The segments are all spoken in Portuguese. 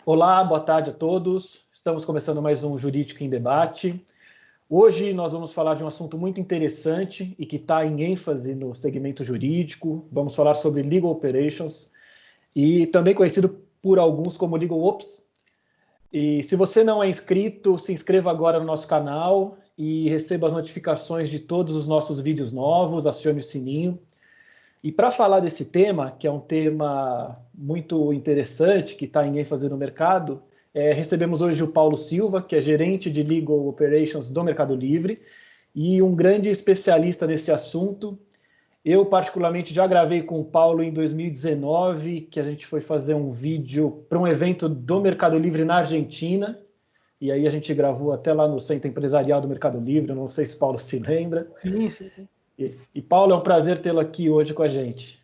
Olá, boa tarde a todos. Estamos começando mais um Jurídico em Debate. Hoje nós vamos falar de um assunto muito interessante e que está em ênfase no segmento jurídico. Vamos falar sobre Legal Operations e também conhecido por alguns como Legal Ops. E se você não é inscrito, se inscreva agora no nosso canal e receba as notificações de todos os nossos vídeos novos, acione o sininho. E para falar desse tema, que é um tema muito interessante, que está em ênfase no mercado, recebemos hoje o Paulo Silva, que é gerente de Legal Operations do Mercado Livre, e um grande especialista nesse assunto. Eu, particularmente, já gravei com o Paulo em 2019, que a gente foi fazer um vídeo para um evento do Mercado Livre na Argentina, e aí a gente gravou até lá no Centro Empresarial do Mercado Livre, não sei se o Paulo se lembra. Sim, sim. E Paulo, é um prazer tê-lo aqui hoje com a gente.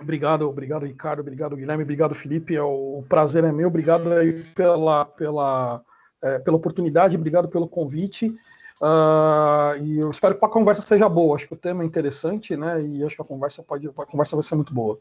Obrigado, Ricardo, obrigado, Guilherme, obrigado, Felipe. O prazer é meu, obrigado aí pela oportunidade, obrigado pelo convite. E eu espero que a conversa seja boa. Acho que o tema é interessante, né? E acho que a conversa vai ser muito boa.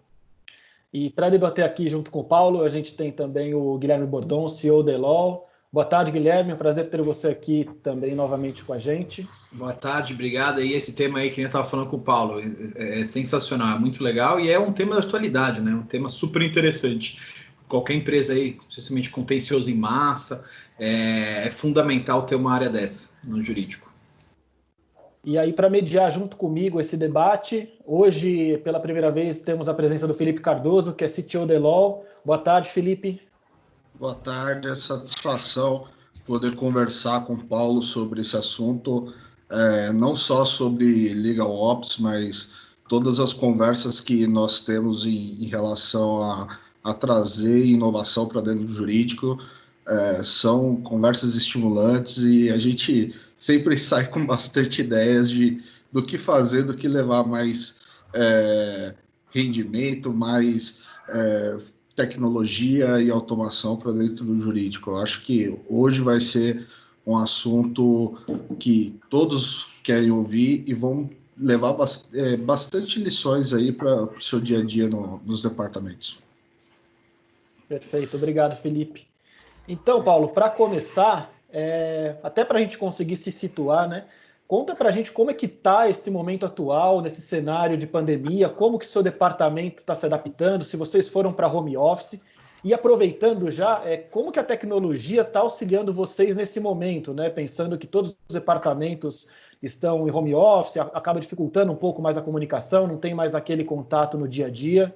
E para debater aqui junto com o Paulo, a gente tem também o Guilherme Bordon, CEO da Elol. Boa tarde, Guilherme. É um prazer ter você aqui também novamente com a gente. Boa tarde, obrigado. E esse tema aí que eu estava falando com o Paulo é sensacional, é muito legal e é um tema da atualidade, né? Um tema super interessante. Qualquer empresa aí, especialmente contencioso em massa, é fundamental ter uma área dessa no jurídico. E aí, para mediar junto comigo esse debate, hoje, pela primeira vez, temos a presença do Felipe Cardoso, que é CTO da Elol. Boa tarde, Felipe. Boa tarde, é satisfação poder conversar com o Paulo sobre esse assunto, não só sobre Legal Ops, mas todas as conversas que nós temos em relação a trazer inovação para dentro do jurídico, são conversas estimulantes e a gente sempre sai com bastante ideias do que fazer, do que levar mais rendimento, mais tecnologia e automação para dentro do jurídico. Eu acho que hoje vai ser um assunto que todos querem ouvir e vão levar bastante lições aí para o seu dia a dia nos departamentos. Perfeito, obrigado, Felipe. Então, Paulo, para começar, até para a gente conseguir se situar, né? Conta para a gente como é que está esse momento atual, nesse cenário de pandemia, como que o seu departamento está se adaptando, se vocês foram para home office, e aproveitando já, como que a tecnologia está auxiliando vocês nesse momento, né? Pensando que todos os departamentos estão em home office, acaba dificultando um pouco mais a comunicação, não tem mais aquele contato no dia a dia.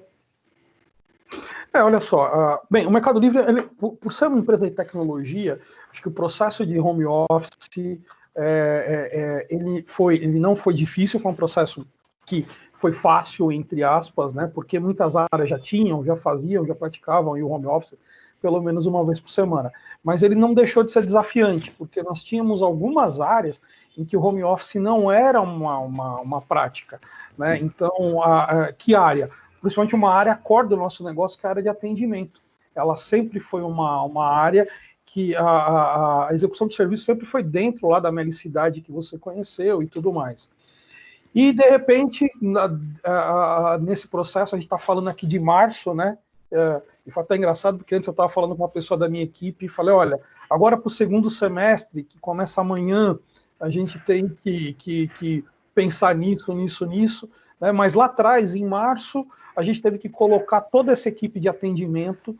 Olha só, bem, o Mercado Livre, por ser uma empresa de tecnologia, acho que o processo de home office, ele não foi difícil, foi um processo que foi fácil, entre aspas, né, porque muitas áreas já faziam, já praticavam o home office pelo menos uma vez por semana, mas ele não deixou de ser desafiante, porque nós tínhamos algumas áreas em que o home office não era uma prática, né, então, que área? Principalmente uma área core do nosso negócio, que é a área de atendimento. Ela sempre foi uma área que a execução de serviço sempre foi dentro lá da melicidade que você conheceu e tudo mais. E, de repente, nesse processo, a gente está falando aqui de março, né? E foi até engraçado, porque antes eu estava falando com uma pessoa da minha equipe e falei, olha, agora para o segundo semestre, que começa amanhã, a gente tem que pensar nisso, né? Mas lá atrás, em março, a gente teve que colocar toda essa equipe de atendimento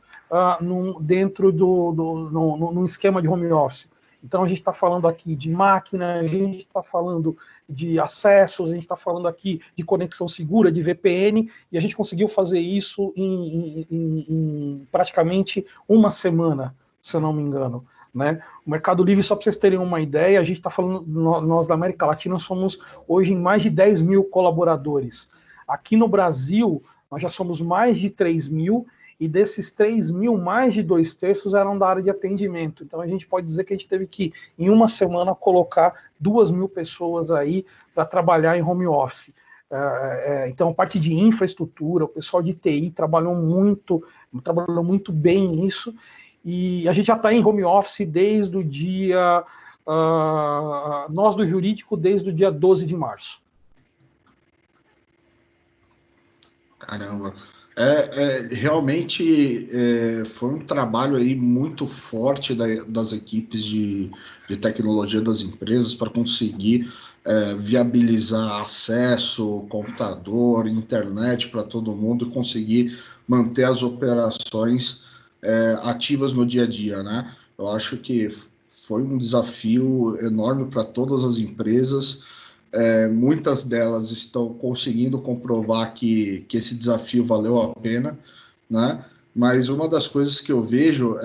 dentro num esquema de home office. Então, a gente está falando aqui de máquina, a gente está falando de acessos, a gente está falando aqui de conexão segura, de VPN, e a gente conseguiu fazer isso em praticamente uma semana, se eu não me engano. Né? O Mercado Livre, só para vocês terem uma ideia, a gente está falando, nós da América Latina somos hoje em mais de 10 mil colaboradores. Aqui no Brasil, nós já somos mais de 3 mil, e desses 3 mil, mais de 2/3 eram da área de atendimento. Então a gente pode dizer que a gente teve que, em uma semana, colocar 2 mil pessoas aí para trabalhar em home office. Então a parte de infraestrutura, o pessoal de TI trabalhou muito bem nisso, e a gente já está em home office desde o dia, nós do jurídico, desde o dia 12 de março. Caramba. Realmente foi um trabalho aí muito forte das equipes de tecnologia das empresas para conseguir viabilizar acesso, computador, internet para todo mundo e conseguir manter as operações ativas no dia a dia, né? Eu acho que foi um desafio enorme para todas as empresas. Muitas delas estão conseguindo comprovar que esse desafio valeu a pena, né? Mas uma das coisas que eu vejo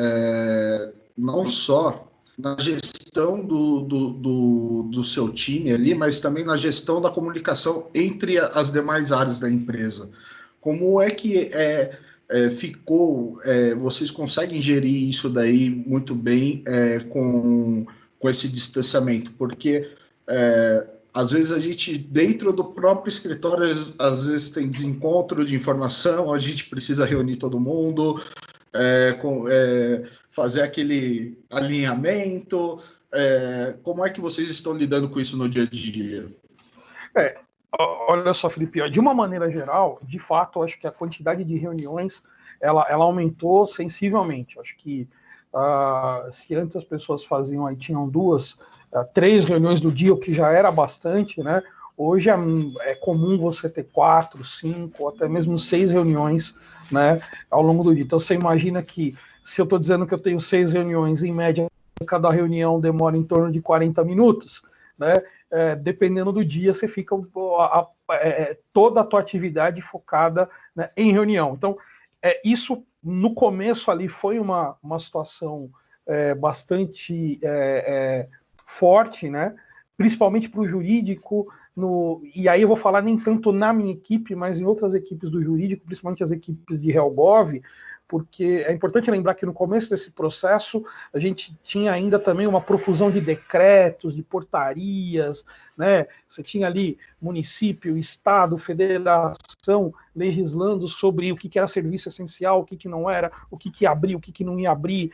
não só na gestão do seu time ali, mas também na gestão da comunicação entre as demais áreas da empresa. Como é que ficou? Vocês conseguem gerir isso daí muito bem com esse distanciamento? Porque às vezes a gente, dentro do próprio escritório, às vezes tem desencontro de informação, a gente precisa reunir todo mundo, fazer aquele alinhamento. Como é que vocês estão lidando com isso no dia a dia? Olha só, Felipe, de uma maneira geral, de fato, eu acho que a quantidade de reuniões ela aumentou sensivelmente. Acho que se antes as pessoas faziam aí, tinham 2, 3 reuniões do dia, o que já era bastante, né? Hoje é comum você ter 4, 5, até mesmo 6 reuniões, né, ao longo do dia. Então você imagina que se eu estou dizendo que eu tenho 6 reuniões, em média, cada reunião demora em torno de 40 minutos, né? Dependendo do dia, você fica toda a tua atividade focada, né, em reunião. Então, isso no começo ali foi uma situação bastante forte, né? Principalmente para o jurídico. E aí eu vou falar nem tanto na minha equipe, mas em outras equipes do jurídico, principalmente as equipes de Helgov, porque é importante lembrar que no começo desse processo a gente tinha ainda também uma profusão de decretos, de portarias, né? Você tinha ali município, estado, federação legislando sobre o que era serviço essencial, o que não era, o que ia abrir, o que não ia abrir,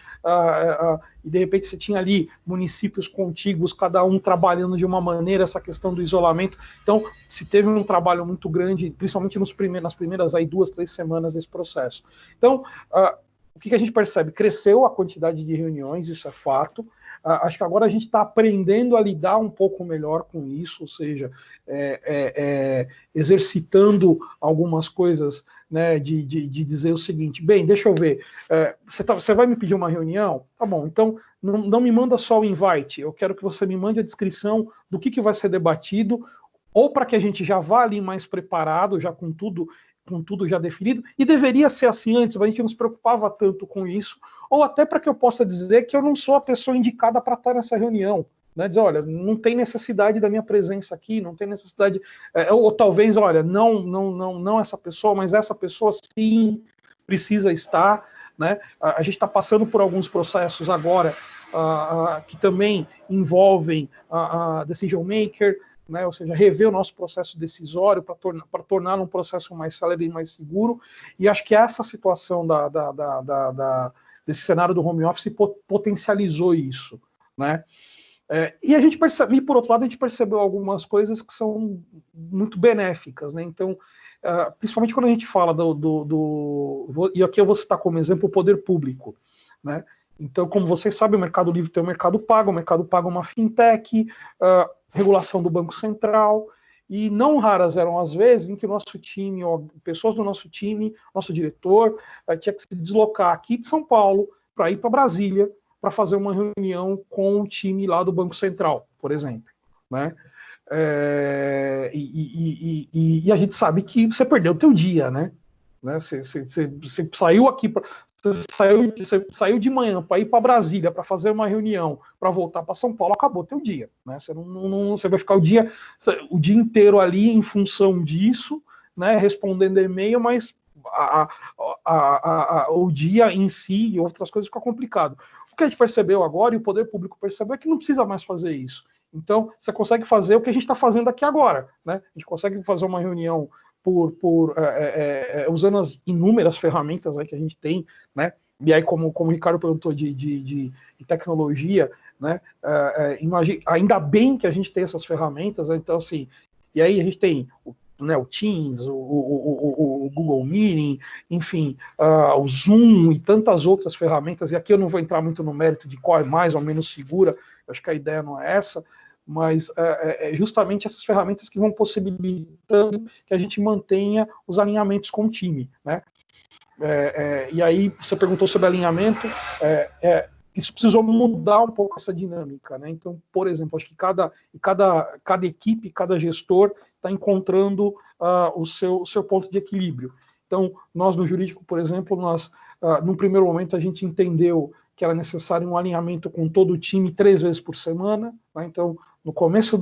e de repente você tinha ali municípios contíguos, cada um trabalhando de uma maneira, essa questão do isolamento. Então, se teve um trabalho muito grande, principalmente nas primeiras aí 2, 3 semanas desse processo. Então, o que a gente percebe? Cresceu a quantidade de reuniões, isso é fato. Acho que agora a gente está aprendendo a lidar um pouco melhor com isso, ou seja, exercitando algumas coisas, né, de dizer o seguinte: bem, deixa eu ver, você vai me pedir uma reunião? Tá bom, então não me manda só o invite, eu quero que você me mande a descrição do que vai ser debatido, ou para que a gente já vá ali mais preparado, já com tudo já definido, e deveria ser assim antes, mas a gente não se preocupava tanto com isso, ou até para que eu possa dizer que eu não sou a pessoa indicada para estar nessa reunião, né? Dizer, olha, não tem necessidade da minha presença aqui, não tem necessidade, ou talvez, olha, não essa pessoa, mas essa pessoa sim precisa estar, né? A gente está passando por alguns processos agora que também envolvem a decision maker, né, ou seja, rever o nosso processo decisório para torná-lo um processo mais célere e mais seguro, e acho que essa situação desse cenário do home office potencializou isso, né? E a gente percebe, e por outro lado, a gente percebeu algumas coisas que são muito benéficas, né? Então, principalmente quando a gente fala e aqui eu vou citar como exemplo o poder público, né? Então, como vocês sabem, o Mercado Livre tem o Mercado Pago é uma fintech, regulação do Banco Central, e não raras eram as vezes em que o nosso time, pessoas do nosso time, nosso diretor, tinha que se deslocar aqui de São Paulo para ir para Brasília para fazer uma reunião com o time lá do Banco Central, por exemplo, né? E a gente sabe que você perdeu o teu dia, né? Você saiu aqui, você saiu de manhã para ir para Brasília para fazer uma reunião, para voltar para São Paulo, acabou teu dia, né? Você vai ficar o dia inteiro ali em função disso, né? Respondendo e-mail, mas o dia em si e outras coisas fica complicado. O que a gente percebeu agora, e o poder público percebeu, é que não precisa mais fazer isso. Então, você consegue fazer o que a gente está fazendo aqui agora, né? A gente consegue fazer uma reunião usando as inúmeras ferramentas aí que a gente tem, né? E aí, como o Ricardo perguntou de tecnologia, né? Ainda bem que a gente tem essas ferramentas, né? Então, assim, e aí a gente tem né, o Teams, o Google Meeting, enfim, o Zoom e tantas outras ferramentas, e aqui eu não vou entrar muito no mérito de qual é mais ou menos segura, acho que a ideia não é essa, mas é justamente essas ferramentas que vão possibilitando que a gente mantenha os alinhamentos com o time, né? E aí você perguntou sobre alinhamento, isso precisou mudar um pouco essa dinâmica, né? Então, por exemplo, acho que cada equipe, cada gestor está encontrando o seu ponto de equilíbrio. Então, nós no jurídico, por exemplo, num primeiro momento a gente entendeu que era necessário um alinhamento com todo o time 3 vezes por semana, né? Então, no começo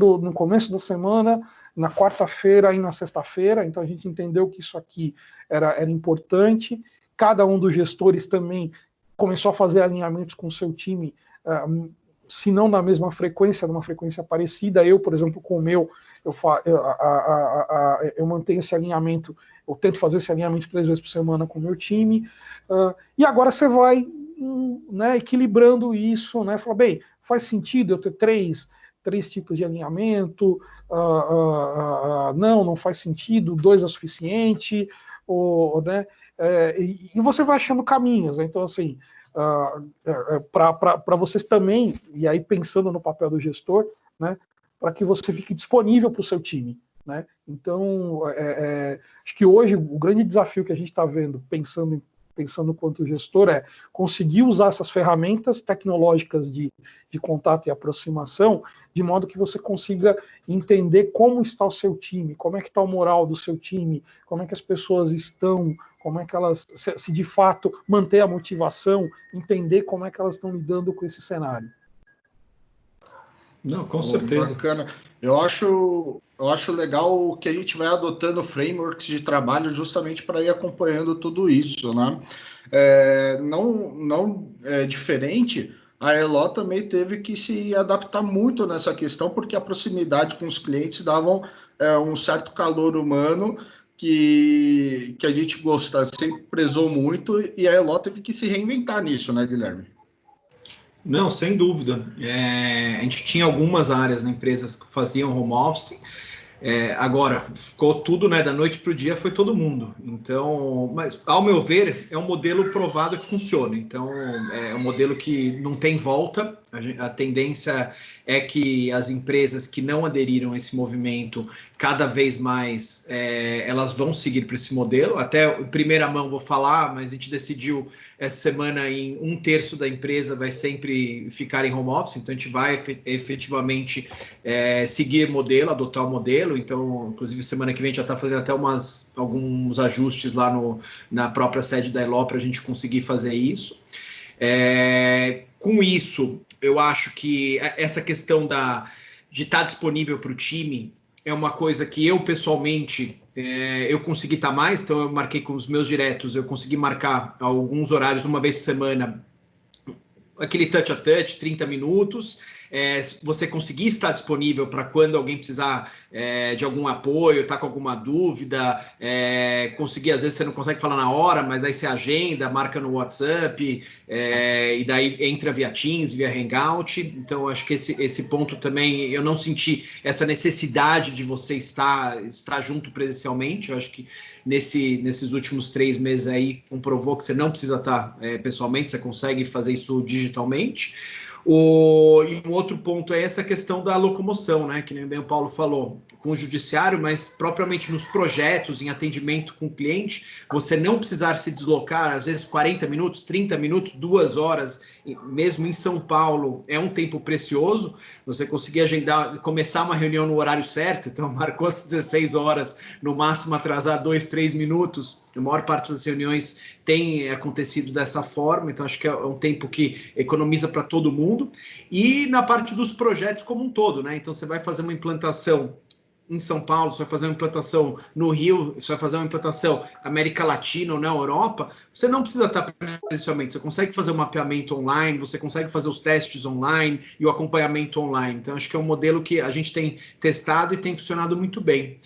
da semana, na quarta-feira e na sexta-feira, então a gente entendeu que isso aqui era importante. Cada um dos gestores também começou a fazer alinhamentos com o seu time, se não na mesma frequência, numa frequência parecida. Eu, por exemplo, com o meu, eu mantenho esse alinhamento, eu tento fazer esse alinhamento 3 vezes por semana com o meu time, e agora você vai, né, equilibrando isso, né, fala, bem, faz sentido eu ter três tipos de alinhamento, não faz sentido, 2 é suficiente, né, e você vai achando caminhos, né? Então, assim, para vocês também, e aí pensando no papel do gestor, né, para que você fique disponível para o seu time, né? Então, acho que hoje o grande desafio que a gente está vendo, pensando quanto gestor, é conseguir usar essas ferramentas tecnológicas de contato e aproximação, de modo que você consiga entender como está o seu time, como é que está o moral do seu time, como é que as pessoas estão, como é que elas, se de fato manter a motivação, entender como é que elas estão lidando com esse cenário. Não, com certeza. Bacana. Eu acho legal que a gente vai adotando frameworks de trabalho justamente para ir acompanhando tudo isso, né? Não é diferente, a Elo também teve que se adaptar muito nessa questão, porque a proximidade com os clientes davam um certo calor humano que a gente sempre prezou muito, e a Elo teve que se reinventar nisso, né, Guilherme? Não, sem dúvida. A gente tinha algumas áreas na empresa que faziam home office. Agora, ficou tudo, né, da noite para o dia, foi todo mundo. Então, mas, ao meu ver, é um modelo provado que funciona. Então, é um modelo que não tem volta. A tendência é que as empresas que não aderiram a esse movimento, cada vez mais, elas vão seguir para esse modelo. Até em primeira mão vou falar, mas a gente decidiu essa semana em 1/3 da empresa vai sempre ficar em home office. Então, a gente vai efetivamente seguir modelo, adotar o modelo. Então, inclusive, semana que vem a gente já está fazendo até alguns ajustes lá na própria sede da Elo para a gente conseguir fazer isso. Com isso, eu acho que essa questão de estar disponível para o time é uma coisa que eu, pessoalmente, eu consegui estar mais. Então, eu marquei com os meus diretos, eu consegui marcar alguns horários, uma vez por semana, aquele touch a touch, 30 minutos, você conseguir estar disponível para quando alguém precisar de algum apoio, tá com alguma dúvida, conseguir, às vezes você não consegue falar na hora, mas aí você agenda, marca no WhatsApp, e daí entra via Teams, via Hangout. Então, acho que esse ponto também, eu não senti essa necessidade de você estar junto presencialmente. Eu acho que nesses últimos 3 meses aí comprovou que você não precisa estar pessoalmente, você consegue fazer isso digitalmente. E um outro ponto é essa questão da locomoção, né? Que nem bem o Paulo falou, com o judiciário, mas propriamente nos projetos, em atendimento com o cliente, você não precisar se deslocar, às vezes 40 minutos, 30 minutos, 2 horas, mesmo em São Paulo, é um tempo precioso. Você conseguir agendar, começar uma reunião no horário certo, então marcou às 16 horas, no máximo atrasar 2, 3 minutos. A maior parte das reuniões tem acontecido dessa forma, então acho que é um tempo que economiza para todo mundo. E na parte dos projetos como um todo, né? Então você vai fazer uma implantação em São Paulo, você vai fazer uma implantação no Rio, você vai fazer uma implantação na América Latina ou na Europa, você não precisa estar presencialmente, você consegue fazer o mapeamento online, você consegue fazer os testes online e o acompanhamento online. Então, acho que é um modelo que a gente tem testado e tem funcionado muito bem.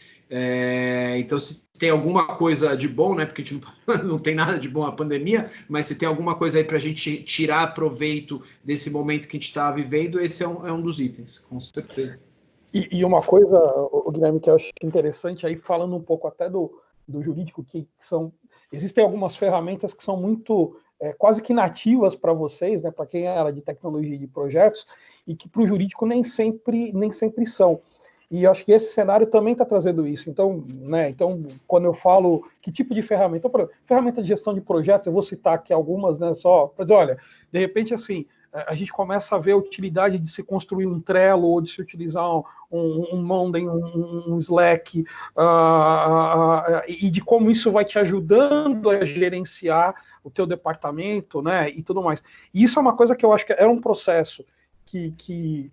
Então, se tem alguma coisa de bom, né, porque a gente não tem nada de bom a pandemia, mas se tem alguma coisa aí para a gente tirar proveito desse momento que a gente está vivendo, esse é um dos itens, com certeza. E uma coisa, Guilherme, que eu acho interessante, aí falando um pouco até do jurídico, que existem algumas ferramentas que são muito, quase que nativas para vocês, né, para quem é área de tecnologia e de projetos, e que para o jurídico nem sempre são. E eu acho que esse cenário também está trazendo isso. Então, quando eu falo que tipo de ferramenta, ferramenta de gestão de projeto, eu vou citar aqui algumas, né, só para dizer, olha, de repente, assim, a gente começa a ver a utilidade de se construir um Trello, ou de se utilizar um Monday, um Slack, e de como isso vai te ajudando a gerenciar o teu departamento, né, e tudo mais. E isso é uma coisa que eu acho que é um processo que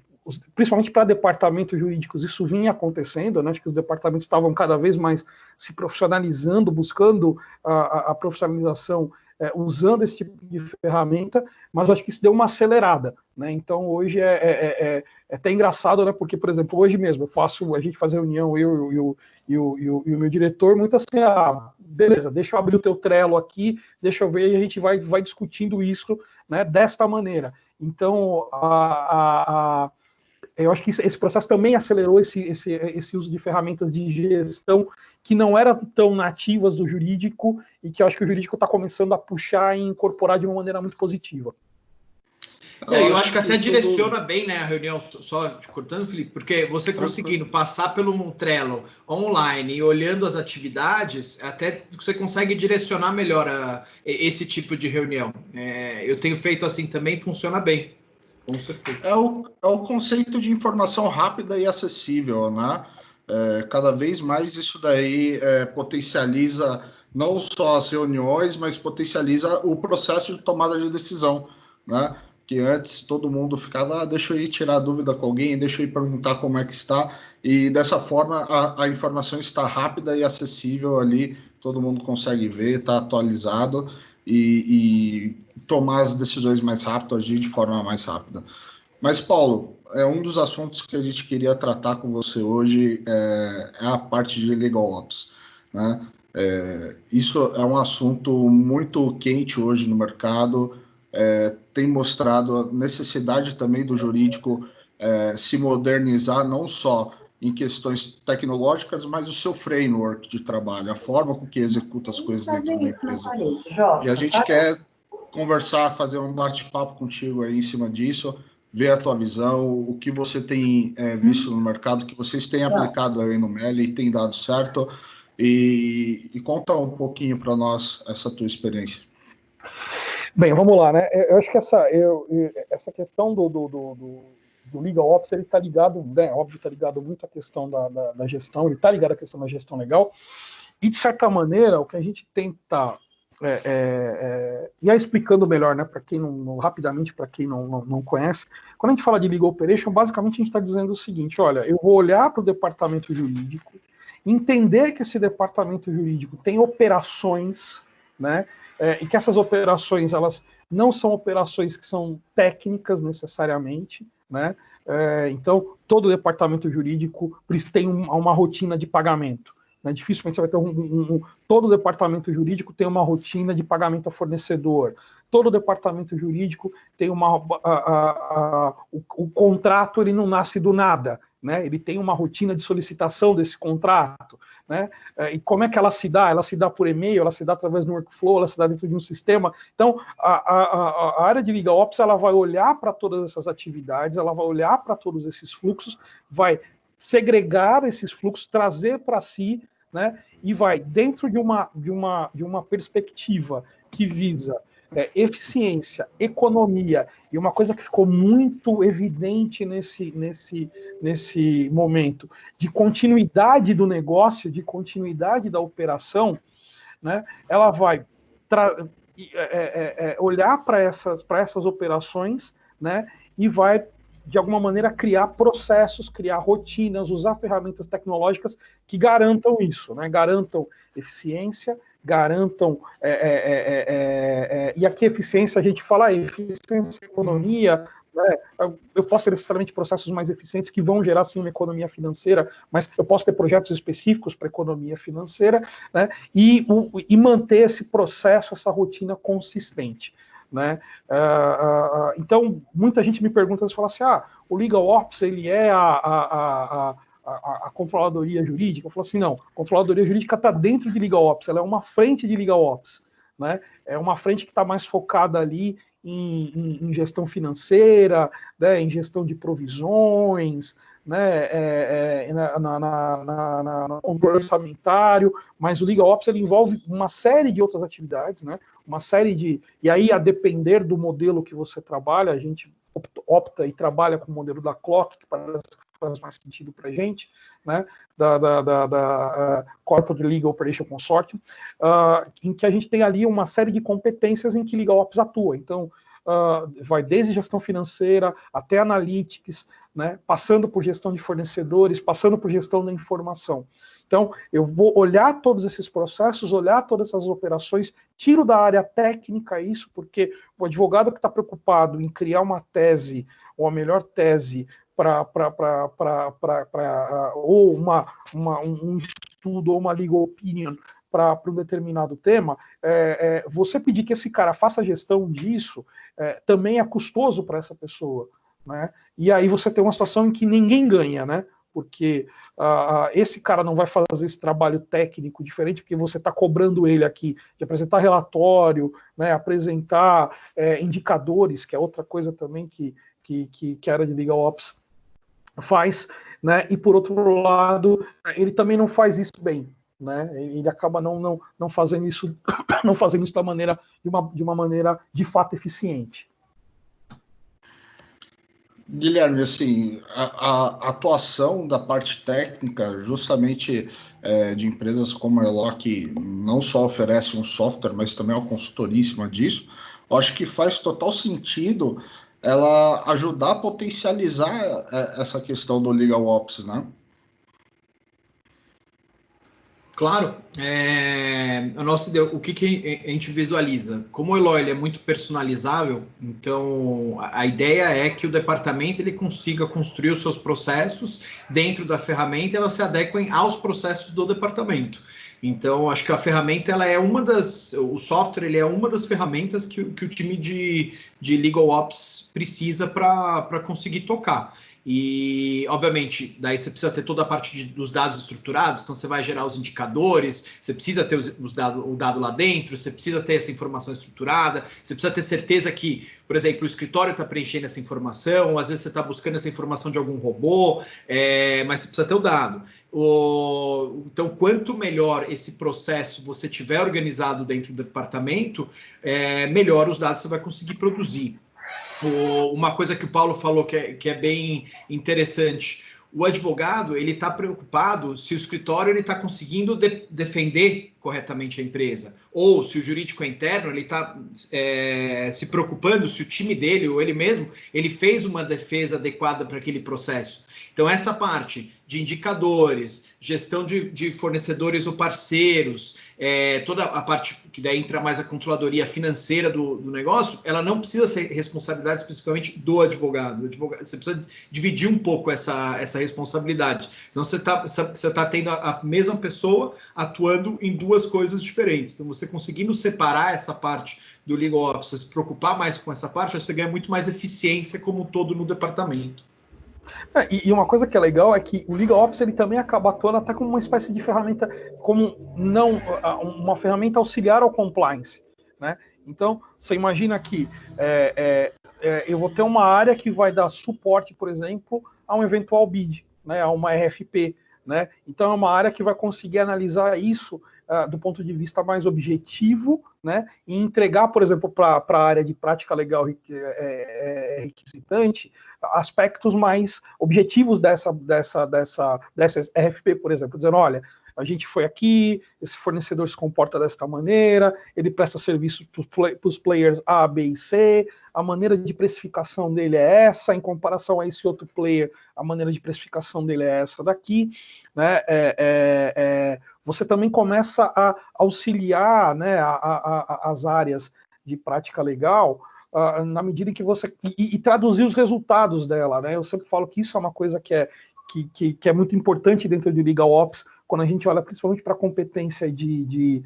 principalmente para departamentos jurídicos, isso vinha acontecendo, né? Acho que os departamentos estavam cada vez mais se profissionalizando, buscando a profissionalização, usando esse tipo de ferramenta, mas acho que isso deu uma acelerada, né? Então hoje é até engraçado, né? Porque, por exemplo, hoje mesmo a gente faz reunião, eu e o meu diretor, muito assim, beleza, deixa eu abrir o teu Trello aqui, deixa eu ver, e a gente vai discutindo isso, né, desta maneira. Então, eu acho que esse processo também acelerou esse uso de ferramentas de gestão que não eram tão nativas do jurídico e que eu acho que o jurídico está começando a puxar e incorporar de uma maneira muito positiva. Eu acho que até direciona bem, né, a reunião, só te cortando, Felipe, porque você conseguindo passar pelo Trello online e olhando as atividades, até você consegue direcionar melhor esse tipo de reunião. Eu tenho feito assim também, funciona bem. Com certeza. É o conceito de informação rápida e acessível, né? Cada vez mais isso daí potencializa não só as reuniões, mas potencializa o processo de tomada de decisão, né? Que antes todo mundo ficava, deixa eu ir tirar dúvida com alguém, deixa eu ir perguntar como é que está, e dessa forma a informação está rápida e acessível ali, todo mundo consegue ver, está atualizado e tomar as decisões mais rápido, agir de forma mais rápida. Mas, Paulo, um dos assuntos que a gente queria tratar com você hoje é a parte de Legal Ops, né? Isso é um assunto muito quente hoje no mercado, tem mostrado a necessidade também do jurídico se modernizar, não só em questões tecnológicas, mas o seu framework de trabalho, a forma com que executa as coisas dentro da empresa. E a gente quer conversar, fazer um bate-papo contigo aí em cima disso, ver a tua visão, o que você tem visto no mercado, que vocês têm aplicado aí no Meli e tem dado certo, e conta um pouquinho para nós essa tua experiência. Bem, vamos lá, né? Eu acho que essa questão do Legal Ops, ele está ligado, né? Óbvio, está ligado muito à questão da gestão, ele está ligado à questão da gestão legal, e de certa maneira, o que a gente tenta e aí explicando melhor, né, para quem rapidamente, para quem não conhece, quando a gente fala de Legal Operation, basicamente a gente está dizendo o seguinte: olha, eu vou olhar para o departamento jurídico, entender que esse departamento jurídico tem operações, né, e que essas operações, elas não são operações que são técnicas necessariamente, né, então todo departamento jurídico tem uma rotina de pagamento. Né? Dificilmente você vai ter todo departamento jurídico tem uma rotina de pagamento a fornecedor. Todo departamento jurídico tem o contrato, ele não nasce do nada, né? Ele tem uma rotina de solicitação desse contrato, né? E como é que ela se dá? Ela se dá por e-mail, ela se dá através do workflow, ela se dá dentro de um sistema. Então, a área de Legal Ops, ela vai olhar para todas essas atividades, ela vai olhar para todos esses fluxos, vai segregar esses fluxos, trazer para si, né, e vai dentro de uma perspectiva que visa eficiência, economia, e uma coisa que ficou muito evidente nesse momento, de continuidade do negócio, de continuidade da operação, né, ela vai olhar para essas operações, né, e vai de alguma maneira, criar processos, criar rotinas, usar ferramentas tecnológicas que garantam isso, né? Garantam eficiência, garantam... e aqui eficiência, a gente fala eficiência, economia, né? Eu posso ter necessariamente processos mais eficientes que vão gerar, sim, uma economia financeira, mas eu posso ter projetos específicos para economia financeira, né? E manter esse processo, essa rotina consistente. né? Então, muita gente me pergunta, fala assim, o Legal Ops, ele é a controladoria jurídica? Eu falo assim, não, a controladoria jurídica está dentro de Legal Ops, ela é uma frente de Legal Ops, né? É uma frente que está mais focada ali em gestão financeira, né, em gestão de provisões, né, no controle orçamentário, mas o Legal Ops ele envolve uma série de outras atividades, né, uma série de... E aí, a depender do modelo que você trabalha, a gente opta e trabalha com o modelo da Clock, que parece que faz mais sentido para a gente, né, da Corporate Legal Operation Consortium, em que a gente tem ali uma série de competências em que Legal Ops atua. Então, vai desde gestão financeira até analytics, né, passando por gestão de fornecedores, passando por gestão da informação. Então, eu vou olhar todos esses processos, olhar todas essas operações, tiro da área técnica isso, porque o advogado que está preocupado em criar uma tese, ou a melhor tese, ou um estudo, ou uma legal opinion, para um determinado tema, você pedir que esse cara faça a gestão disso também é custoso para essa pessoa, né? E aí você tem uma situação em que ninguém ganha, né? Porque esse cara não vai fazer esse trabalho técnico diferente, porque você está cobrando ele aqui de apresentar relatório, né, apresentar indicadores, que é outra coisa também que a área de Legal Ops faz, né? E por outro lado, ele também não faz isso bem, né? Ele acaba não fazendo isso, não fazendo isso de uma maneira de fato eficiente. Guilherme, assim, a atuação da parte técnica, justamente de empresas como a Elo, que não só oferece um software, mas também uma consultoria em cima disso, eu acho que faz total sentido ela ajudar a potencializar essa questão do Legal Ops, né? Claro, o que a gente visualiza? Como o Eloy é muito personalizável, então a ideia é que o departamento ele consiga construir os seus processos dentro da ferramenta, elas se adequem aos processos do departamento. Então, acho que a ferramenta ela é o software ele é uma das ferramentas que o time de Legal Ops precisa para conseguir tocar. E, obviamente, daí você precisa ter toda a parte dos dados estruturados, então você vai gerar os indicadores, você precisa ter o dado lá dentro, você precisa ter essa informação estruturada, você precisa ter certeza que, por exemplo, o escritório está preenchendo essa informação, ou às vezes você está buscando essa informação de algum robô, mas você precisa ter o dado. Então, quanto melhor esse processo você tiver organizado dentro do departamento, melhor os dados você vai conseguir produzir. Uma coisa que o Paulo falou que é bem interessante, o advogado ele está preocupado se o escritório ele está conseguindo defender corretamente a empresa, ou se o jurídico é interno ele está se preocupando se o time dele ou ele mesmo ele fez uma defesa adequada para aquele processo. Então essa parte de indicadores, gestão de fornecedores ou parceiros, toda a parte que daí entra mais a controladoria financeira do negócio, ela não precisa ser responsabilidade especificamente do advogado. Você precisa dividir um pouco essa responsabilidade. Senão você tá tendo a mesma pessoa atuando em duas coisas diferentes. Então, você conseguindo separar essa parte do Legal Ops, se preocupar mais com essa parte, você ganha muito mais eficiência como um todo no departamento. E uma coisa que é legal é que o Legal Ops ele também acaba atuando até como uma espécie de ferramenta, como uma ferramenta auxiliar ao compliance, né? Então, você imagina que eu vou ter uma área que vai dar suporte, por exemplo, a um eventual bid, né, a uma RFP, né? Então, é uma área que vai conseguir analisar isso do ponto de vista mais objetivo, né, e entregar, por exemplo, para a área de prática legal requisitante, aspectos mais objetivos dessa RFP, por exemplo, dizendo, olha, a gente foi aqui, esse fornecedor se comporta desta maneira, ele presta serviço para os players A, B e C, a maneira de precificação dele é essa, em comparação a esse outro player, a maneira de precificação dele é essa daqui, né? Você também começa a auxiliar, né, as áreas de prática legal na medida em que você... E traduzir os resultados dela, né? Eu sempre falo que isso é uma coisa que que é muito importante dentro de Legal Ops, quando a gente olha principalmente para a competência de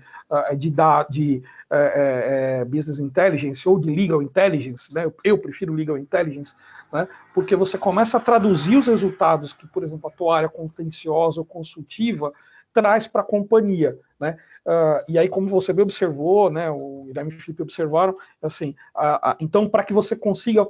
Business Intelligence ou de Legal Intelligence, né? Eu prefiro Legal Intelligence, né? Porque você começa a traduzir os resultados que, por exemplo, a tua área contenciosa ou consultiva traz para a companhia, né? E aí, como você bem observou, né, o Guilherme e o Felipe observaram, assim, então, para que você consiga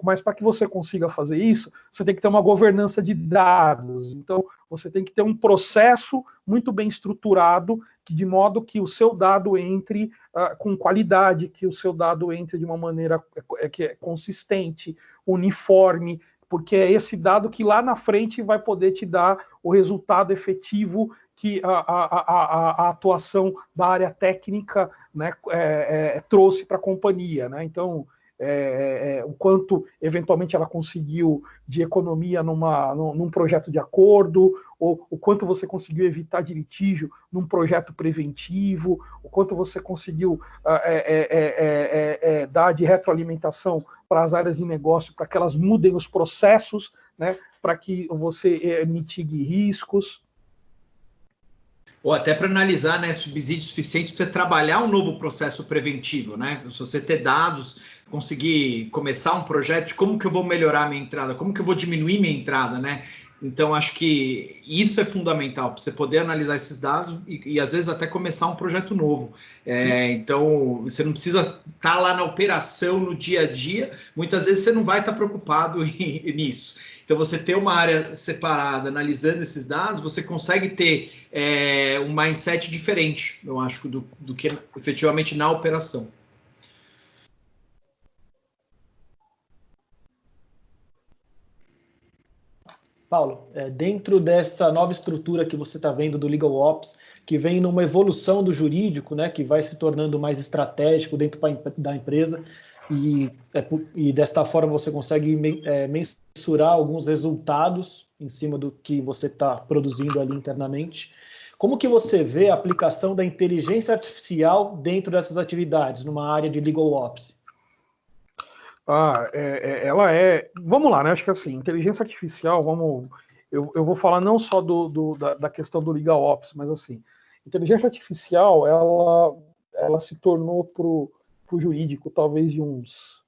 fazer isso, você tem que ter uma governança de dados. Então, você tem que ter um processo muito bem estruturado, de modo que o seu dado entre com qualidade, que o seu dado entre de uma maneira que é consistente, uniforme, porque é esse dado que lá na frente vai poder te dar o resultado efetivo que a atuação da área técnica, né, trouxe para a companhia, né? Então, o quanto eventualmente ela conseguiu de economia num projeto de acordo, ou o quanto você conseguiu evitar de litígio num projeto preventivo, o quanto você conseguiu dar de retroalimentação para as áreas de negócio, para que elas mudem os processos, né, para que você mitigue riscos. Ou até para analisar, né, subsídios suficientes para você trabalhar um novo processo preventivo, né? Se você ter dados, conseguir começar um projeto de como que eu vou melhorar a minha entrada, como que eu vou diminuir minha entrada, né? Então, acho que isso é fundamental, para você poder analisar esses dados e às vezes até começar um projeto novo. Então, você não precisa estar lá na operação, no dia a dia, muitas vezes você não vai estar preocupado nisso. Então, você ter uma área separada, analisando esses dados, você consegue ter um mindset diferente, eu acho, do que efetivamente na operação. Paulo, dentro dessa nova estrutura que você está vendo do Legal Ops, que vem numa evolução do jurídico, né, que vai se tornando mais estratégico dentro da empresa, e desta forma você consegue mensurar alguns resultados em cima do que você está produzindo ali internamente. Como que você vê a aplicação da inteligência artificial dentro dessas atividades, numa área de Legal Ops? Ela é... Vamos lá, né? Acho que assim, inteligência artificial, eu vou falar não só da questão do Legal Ops, mas assim, inteligência artificial, ela se tornou para o jurídico talvez de uns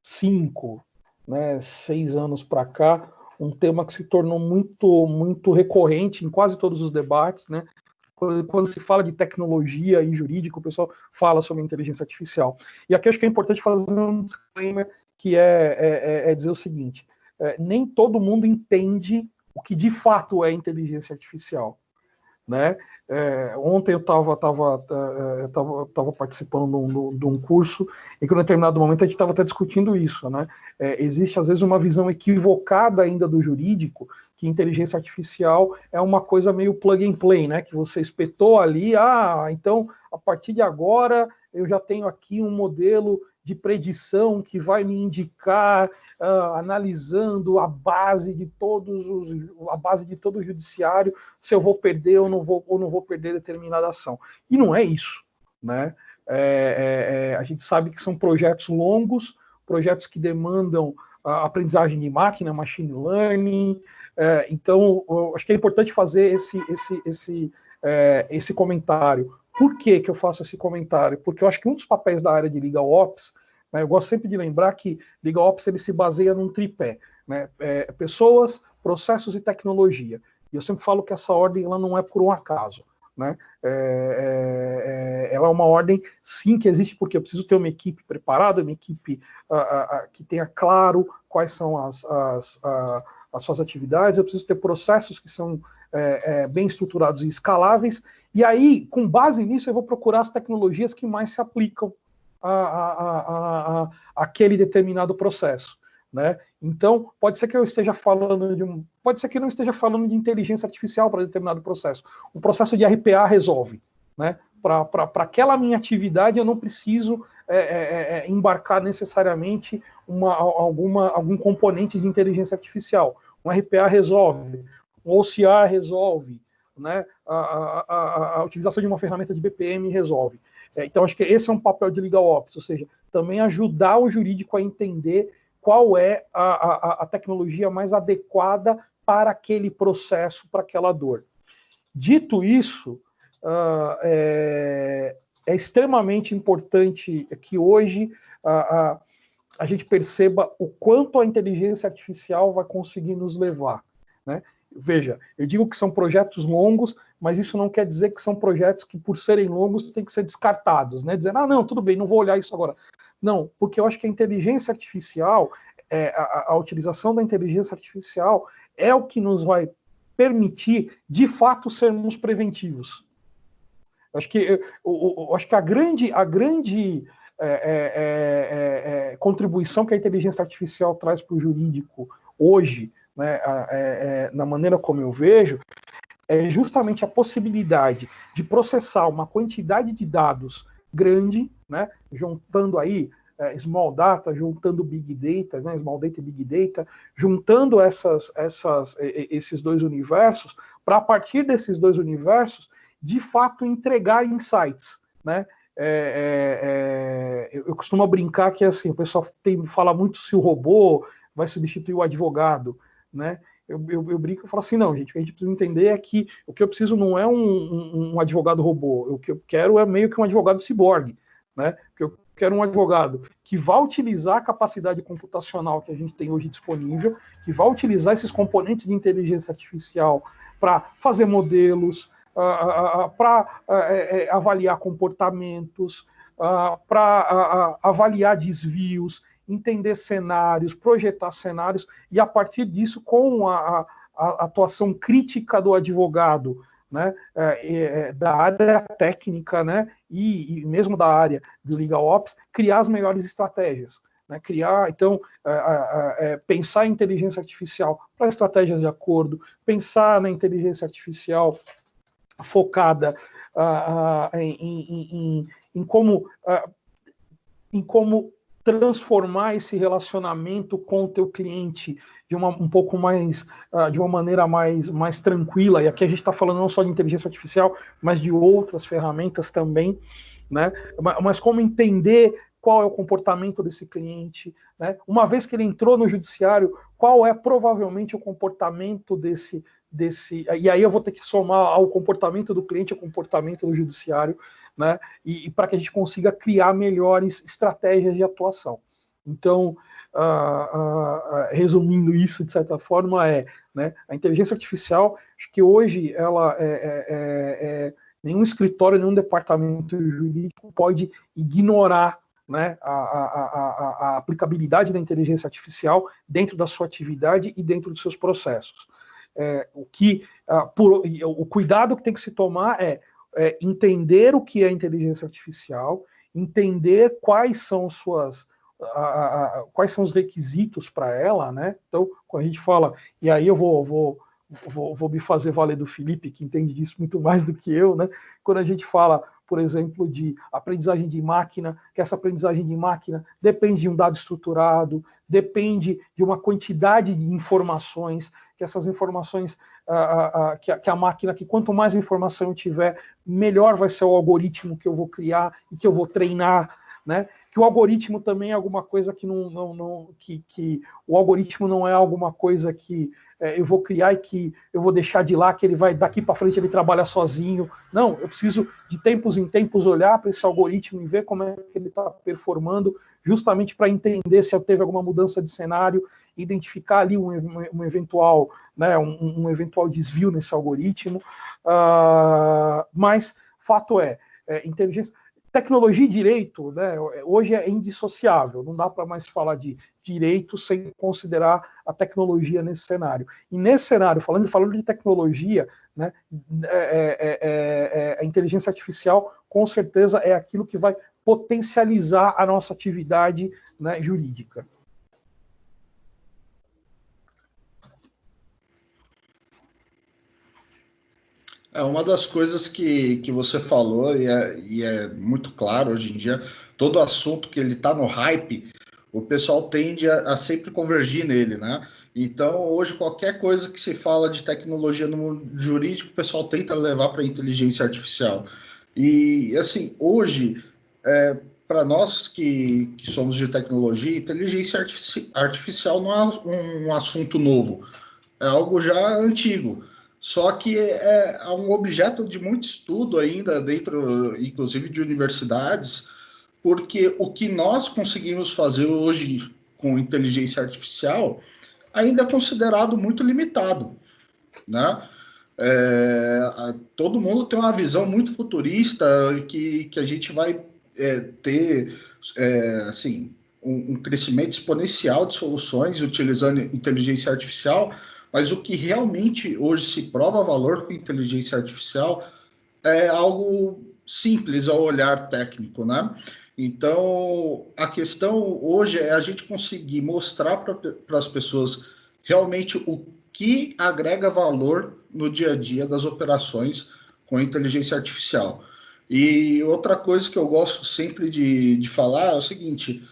5, né, 6 anos para cá, um tema que se tornou muito recorrente em quase todos os debates, né? Quando se fala de tecnologia e jurídico, o pessoal fala sobre inteligência artificial. E aqui acho que é importante fazer um disclaimer, que é dizer o seguinte, nem todo mundo entende o que de fato é inteligência artificial, né? Ontem eu estava participando de um curso e que em um determinado momento a gente estava até discutindo isso, né? Existe às vezes uma visão equivocada ainda do jurídico, que inteligência artificial é uma coisa meio plug and play, né? Que você espetou ali, então a partir de agora eu já tenho aqui um modelo de predição que vai me indicar, analisando a base de todo o judiciário, se eu vou perder ou não vou perder determinada ação. E não é isso, né? A gente sabe que são projetos longos, projetos que demandam aprendizagem de máquina, machine learning. Então, acho que é importante fazer esse comentário. Por que eu faço esse comentário? Porque eu acho que um dos papéis da área de Legal Ops, né, eu gosto sempre de lembrar que Legal Ops ele se baseia num tripé, né, pessoas, processos e tecnologia. E eu sempre falo que essa ordem ela não é por um acaso, né? Ela é uma ordem, sim, que existe porque eu preciso ter uma equipe preparada, uma equipe que tenha claro quais são as suas atividades, eu preciso ter processos que são bem estruturados e escaláveis, e aí, com base nisso, eu vou procurar as tecnologias que mais se aplicam àquele determinado processo, né? Então, pode ser que eu esteja falando pode ser que não esteja falando de inteligência artificial para determinado processo. O processo de RPA resolve, né? Para aquela minha atividade, eu não preciso embarcar necessariamente algum componente de inteligência artificial. Um RPA resolve, um OCR resolve, né? A utilização de uma ferramenta de BPM resolve. Então, acho que esse é um papel de Legal Ops, ou seja, também ajudar o jurídico a entender qual é a tecnologia mais adequada para aquele processo, para aquela dor. Dito isso, é extremamente importante que hoje a gente perceba o quanto a inteligência artificial vai conseguir nos levar, né? Veja, eu digo que são projetos longos, mas isso não quer dizer que são projetos que, por serem longos, têm que ser descartados, né? Dizendo, não, tudo bem, não vou olhar isso agora. Não, porque eu acho que a inteligência artificial, a utilização da inteligência artificial é o que nos vai permitir, de fato, sermos preventivos. Acho que a grande contribuição que a inteligência artificial traz para o jurídico hoje, né, na maneira como eu vejo, é justamente a possibilidade de processar uma quantidade de dados grande, né, juntando aí small data, juntando big data, né, small data e big data, juntando esses dois universos, para a partir desses dois universos, de fato entregar insights, né? Eu costumo brincar que assim, o pessoal fala muito se o robô vai substituir o advogado, né? Eu brinco e falo assim, não, gente, o que a gente precisa entender é que o que eu preciso não é um advogado robô, o que eu quero é meio que um advogado ciborgue, né? Porque eu quero um advogado que vá utilizar a capacidade computacional que a gente tem hoje disponível, que vá utilizar esses componentes de inteligência artificial para fazer modelos, para avaliar comportamentos, para avaliar desvios, entender cenários, projetar cenários, e a partir disso, com a atuação crítica do advogado, né, da área técnica, né, e mesmo da área do Legal Ops, criar as melhores estratégias. Né, pensar em inteligência artificial para estratégias de acordo, pensar na inteligência artificial focada em como transformar esse relacionamento com o teu cliente de uma maneira mais tranquila. E aqui a gente está falando não só de inteligência artificial, mas de outras ferramentas também, né? Mas como entender qual é o comportamento desse cliente, né? Uma vez que ele entrou no judiciário, qual é provavelmente o comportamento desse, e aí eu vou ter que somar ao comportamento do cliente, ao comportamento do judiciário, né? E para que a gente consiga criar melhores estratégias de atuação. Então, resumindo isso de certa forma, né, a inteligência artificial, acho que hoje ela nenhum escritório, nenhum departamento jurídico pode ignorar, né, a aplicabilidade da inteligência artificial dentro da sua atividade e dentro dos seus processos. O cuidado que tem que se tomar é entender o que é inteligência artificial, entender quais são os requisitos para ela, né? Então, quando a gente fala, e aí eu vou me fazer valer do Felipe, que entende disso muito mais do que eu, né? Quando a gente fala, por exemplo, de aprendizagem de máquina, que essa aprendizagem de máquina depende de um dado estruturado, depende de uma quantidade de informações, que essas informações, que a máquina, que quanto mais informação eu tiver, melhor vai ser o algoritmo que eu vou criar e que eu vou treinar, né? Que o algoritmo também é alguma coisa que que o algoritmo não é alguma coisa que eu vou criar e que eu vou deixar de lá, que ele vai, daqui para frente, ele trabalha sozinho. Não, eu preciso de tempos em tempos olhar para esse algoritmo e ver como é que ele está performando, justamente para entender se teve alguma mudança de cenário, identificar ali um eventual, né, um eventual desvio nesse algoritmo. Mas, fato inteligência... Tecnologia e direito, né, hoje é indissociável, não dá para mais falar de direito sem considerar a tecnologia nesse cenário. E nesse cenário, falando de tecnologia, né, a inteligência artificial, com certeza, é aquilo que vai potencializar a nossa atividade, né, jurídica. Uma das coisas que você falou, e é muito claro hoje em dia, todo assunto que ele está no hype, o pessoal tende a sempre convergir nele, né? Então, hoje, qualquer coisa que se fala de tecnologia no mundo jurídico, o pessoal tenta levar para a inteligência artificial. E, assim, hoje, para nós que somos de tecnologia, inteligência artificial não é um assunto novo, é algo já antigo. Só que é um objeto de muito estudo ainda dentro, inclusive, de universidades, porque o que nós conseguimos fazer hoje com inteligência artificial ainda é considerado muito limitado, né? Todo mundo tem uma visão muito futurista que a gente vai ter assim, um crescimento exponencial de soluções utilizando inteligência artificial, mas o que realmente hoje se prova valor com inteligência artificial é algo simples ao olhar técnico, né? Então, a questão hoje é a gente conseguir mostrar para as pessoas realmente o que agrega valor no dia a dia das operações com inteligência artificial. E outra coisa que eu gosto sempre de falar é o seguinte,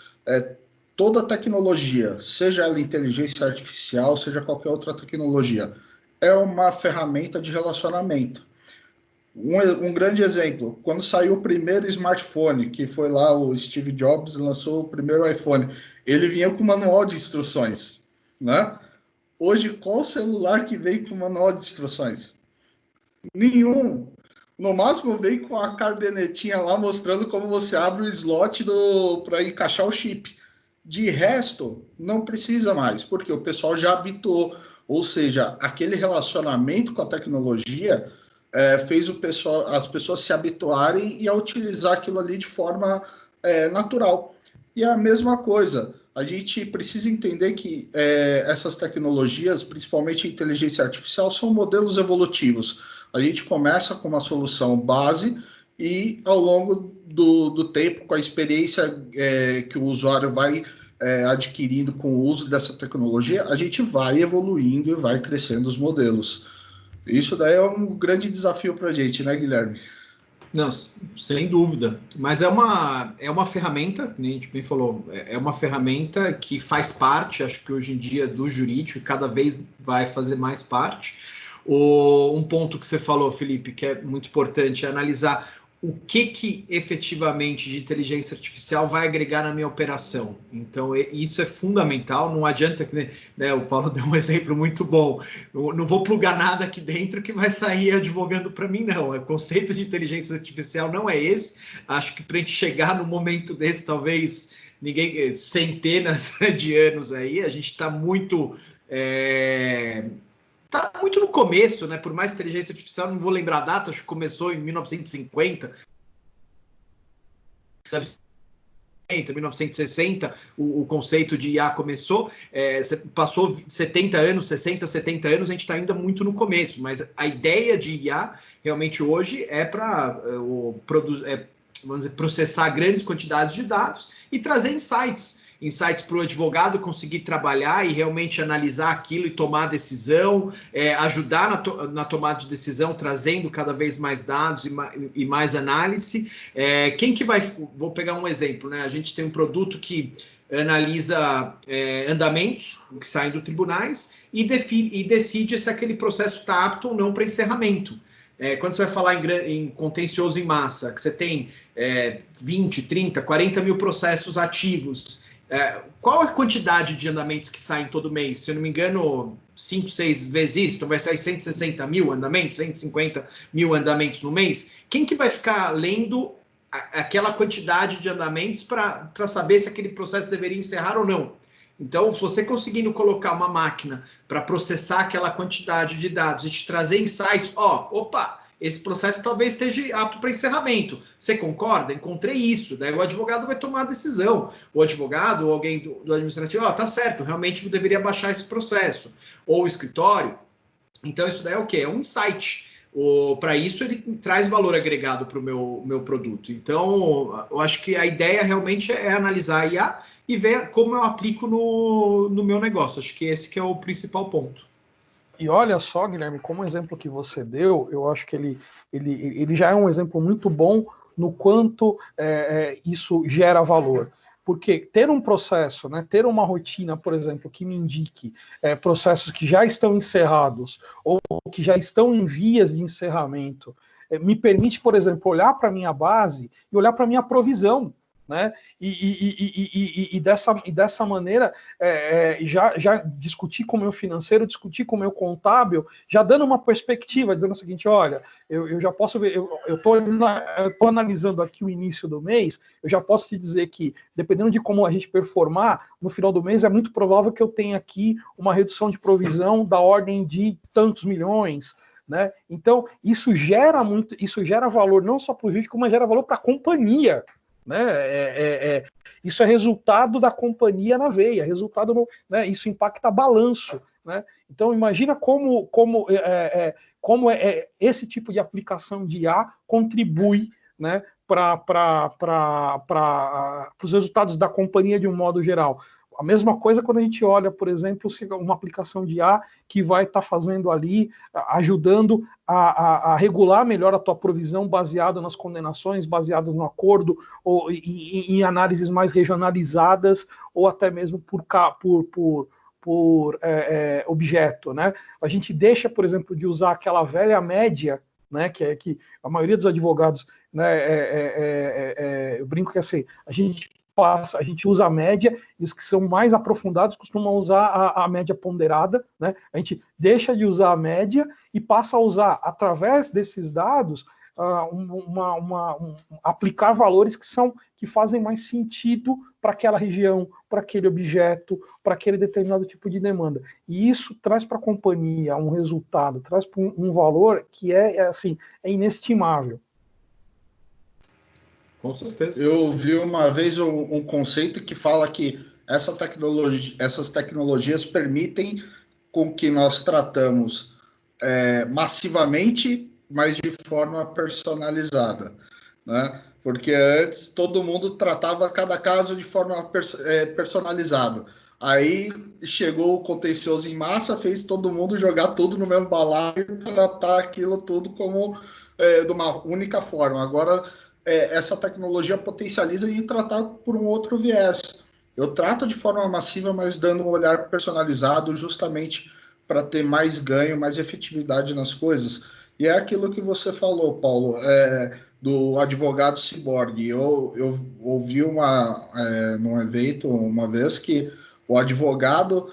toda tecnologia, seja ela inteligência artificial, seja qualquer outra tecnologia, é uma ferramenta de relacionamento. Um grande exemplo, quando saiu o primeiro smartphone, que foi lá o Steve Jobs lançou o primeiro iPhone, ele vinha com manual de instruções, né? Hoje, qual celular que vem com manual de instruções? Nenhum. No máximo, vem com a cadernetinha lá mostrando como você abre o slot para encaixar o chip. De resto, não precisa mais, porque o pessoal já habituou. Ou seja, aquele relacionamento com a tecnologia fez as pessoas se habituarem e a utilizar aquilo ali de forma natural. E a mesma coisa, a gente precisa entender que essas tecnologias, principalmente a inteligência artificial, são modelos evolutivos. A gente começa com uma solução base e, ao longo do tempo, com a experiência que o usuário vai adquirindo com o uso dessa tecnologia, a gente vai evoluindo e vai crescendo os modelos. Isso daí é um grande desafio para a gente, né, Guilherme? Não, sem dúvida. Mas é uma ferramenta, como a gente bem falou, é uma ferramenta que faz parte, acho que hoje em dia, do jurídico, cada vez vai fazer mais parte. Um ponto que você falou, Felipe, que é muito importante, é analisar o que efetivamente de inteligência artificial vai agregar na minha operação. Então, isso é fundamental, não adianta que, né, o Paulo deu um exemplo muito bom, eu não vou plugar nada aqui dentro que vai sair advogando para mim, não. O conceito de inteligência artificial não é esse. Acho que para a gente chegar no momento desse, talvez centenas de anos aí, a gente está muito... Tá muito no começo, né? Por mais inteligência artificial, não vou lembrar a data, acho que começou em 1950. 1960, o conceito de IA começou, passou 70 anos, 60, 70 anos, a gente está ainda muito no começo, mas a ideia de IA realmente hoje é para vamos dizer, processar grandes quantidades de dados e trazer insights para o advogado conseguir trabalhar e realmente analisar aquilo e tomar decisão, ajudar na tomada de decisão, trazendo cada vez mais dados e mais análise. Quem que vai... Vou pegar um exemplo, né? A gente tem um produto que analisa andamentos que saem do tribunais e decide se aquele processo está apto ou não para encerramento. Quando você vai falar em contencioso em massa, que você tem 20, 30, 40 mil processos ativos, qual a quantidade de andamentos que saem todo mês? Se eu não me engano, 5, 6 vezes isso, então vai sair 160 mil andamentos, 150 mil andamentos no mês. Quem que vai ficar lendo aquela quantidade de andamentos para saber se aquele processo deveria encerrar ou não? Então, se você conseguindo colocar uma máquina para processar aquela quantidade de dados e te trazer insights, opa, esse processo talvez esteja apto para encerramento. Você concorda? Encontrei isso. Daí o advogado vai tomar a decisão. O advogado ou alguém do administrativo, tá certo, realmente eu deveria baixar esse processo. Ou o escritório. Então, isso daí é o quê? É um insight. Para isso, ele traz valor agregado para o meu produto. Então, eu acho que a ideia realmente é analisar a IA e ver como eu aplico no meu negócio. Acho que esse que é o principal ponto. E olha só, Guilherme, como o exemplo que você deu, eu acho que ele já é um exemplo muito bom no quanto isso gera valor. Porque ter um processo, né, ter uma rotina, por exemplo, que me indique processos que já estão encerrados ou que já estão em vias de encerramento, me permite, por exemplo, olhar para a minha base e olhar para a minha provisão. né? E dessa maneira, já discutir com o meu financeiro, discutir com o meu contábil, já dando uma perspectiva, dizendo o seguinte: olha, eu já posso ver, eu estou analisando aqui o início do mês, eu já posso te dizer que, dependendo de como a gente performar, no final do mês é muito provável que eu tenha aqui uma redução de provisão da ordem de tantos milhões, né? Então, isso gera valor não só para o jurídico, mas gera valor para a companhia. Né? Isso é resultado da companhia na veia, né? Isso impacta balanço. Né? Então, imagina como esse tipo de aplicação de IA contribui, né, para os resultados da companhia de um modo geral. A mesma coisa quando a gente olha, por exemplo, uma aplicação de IA que vai estar fazendo ali, ajudando a regular melhor a tua provisão baseado nas condenações, baseado no acordo, ou em análises mais regionalizadas, ou até mesmo por objeto. Né? A gente deixa, por exemplo, de usar aquela velha média, né, que a maioria dos advogados, né, eu brinco que assim, a gente usa a média, e os que são mais aprofundados costumam usar a média ponderada, né? A gente deixa de usar a média e passa a usar, através desses dados, aplicar valores que fazem mais sentido para aquela região, para aquele objeto, para aquele determinado tipo de demanda. E isso traz para a companhia um resultado, traz um valor que é inestimável. Com certeza. Eu vi uma vez um conceito que fala que essas tecnologias permitem com que nós tratamos massivamente, mas de forma personalizada, né? Porque antes todo mundo tratava cada caso de forma personalizada. Aí chegou o contencioso em massa, fez todo mundo jogar tudo no mesmo balaio e tratar aquilo tudo como de uma única forma. Agora, essa tecnologia potencializa e tratar por um outro viés. Eu trato de forma massiva, mas dando um olhar personalizado, justamente para ter mais ganho, mais efetividade nas coisas. E é aquilo que você falou, Paulo, do advogado ciborgue. Eu ouvi num evento uma vez que o advogado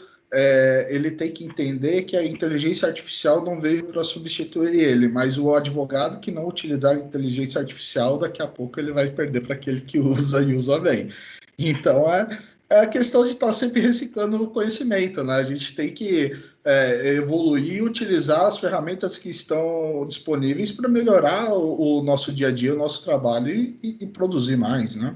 ele tem que entender que a inteligência artificial não veio para substituir ele, mas o advogado que não utilizar a inteligência artificial, daqui a pouco ele vai perder para aquele que usa e usa bem. Então, é a questão de estar sempre reciclando o conhecimento, né? A gente tem que evoluir e utilizar as ferramentas que estão disponíveis para melhorar o nosso dia a dia, o nosso trabalho e produzir mais, né?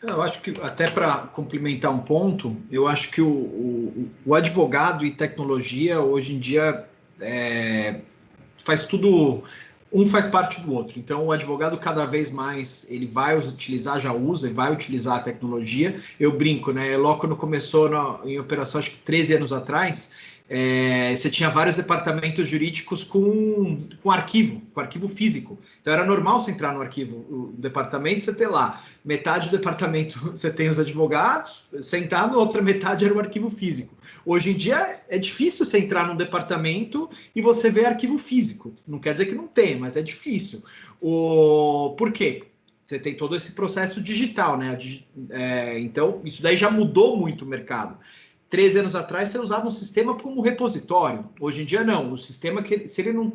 Eu acho que, até para complementar um ponto, eu acho que o advogado e tecnologia, hoje em dia, faz tudo, um faz parte do outro. Então, o advogado, cada vez mais, ele vai utilizar, já usa e vai utilizar a tecnologia. Eu brinco, né? Logo quando começou em operação, acho que 13 anos atrás, você tinha vários departamentos jurídicos com arquivo físico. Então era normal você entrar no arquivo, o departamento, você ter lá metade do departamento, você tem os advogados, sentar na outra metade era o arquivo físico. Hoje em dia é difícil você entrar num departamento e você ver arquivo físico. Não quer dizer que não tenha, mas é difícil. Por quê? Você tem todo esse processo digital, né? Então, isso daí já mudou muito o mercado. 13 anos atrás, você usava um sistema como repositório. Hoje em dia, não. O sistema, se ele não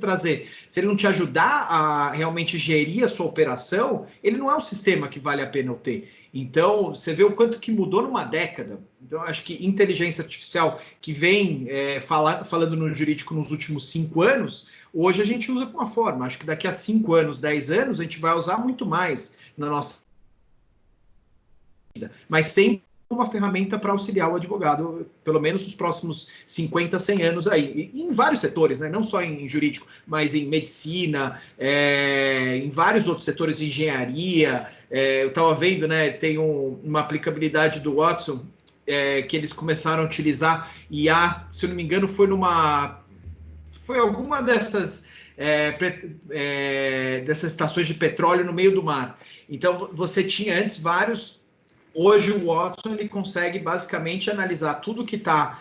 te ajudar a realmente gerir a sua operação, ele não é um sistema que vale a pena eu ter. Então, você vê o quanto que mudou numa década. Então, acho que inteligência artificial, que vem falando no jurídico nos últimos 5 anos, hoje a gente usa com uma forma. Acho que daqui a 5 anos, 10 anos, a gente vai usar muito mais na nossa vida. Mas sempre uma ferramenta para auxiliar o advogado, pelo menos nos próximos 50, 100 anos aí, e em vários setores, né? Não só em jurídico, mas em medicina, em vários outros setores de engenharia. Eu estava vendo, né? Tem uma aplicabilidade do Watson, que eles começaram a utilizar IA, se eu não me engano, foi alguma dessas estações de petróleo no meio do mar. Então, você tinha antes vários. Hoje o Watson ele consegue basicamente analisar tudo que está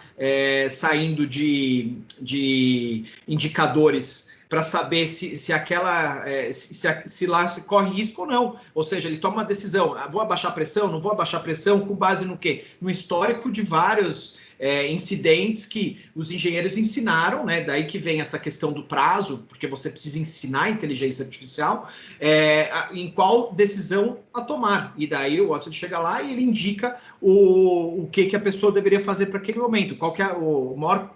saindo de indicadores para saber se lá se corre risco ou não. Ou seja, ele toma uma decisão, vou abaixar a pressão, não vou abaixar a pressão, com base no quê? No histórico de vários incidentes que os engenheiros ensinaram, né? Daí que vem essa questão do prazo, porque você precisa ensinar a inteligência artificial em qual decisão a tomar. E daí o Watson chega lá e ele indica o que a pessoa deveria fazer para aquele momento, qual que é a maior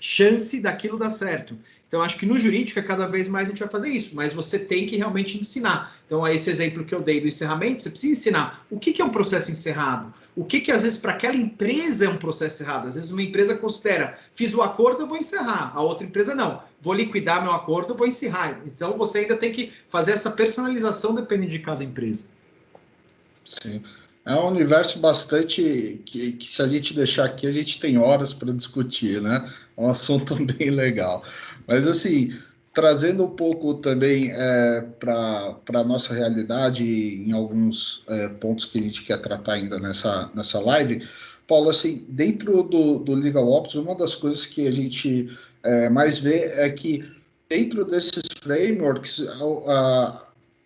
chance daquilo dar certo. Então, acho que no jurídico, cada vez mais a gente vai fazer isso, mas você tem que realmente ensinar. Então, esse exemplo que eu dei do encerramento, você precisa ensinar o que é um processo encerrado, o que às vezes, para aquela empresa é um processo encerrado. Às vezes, uma empresa considera, fiz o acordo, eu vou encerrar. A outra empresa, não. Vou liquidar meu acordo, eu vou encerrar. Então, você ainda tem que fazer essa personalização dependendo de cada empresa. Sim. É um universo bastante que se a gente deixar aqui, a gente tem horas para discutir, né? É um assunto bem legal. Mas, assim, trazendo um pouco também para a nossa realidade, em alguns pontos que a gente quer tratar ainda nessa live, Paulo, assim, dentro do Legal Ops, uma das coisas que a gente mais vê é que dentro desses frameworks,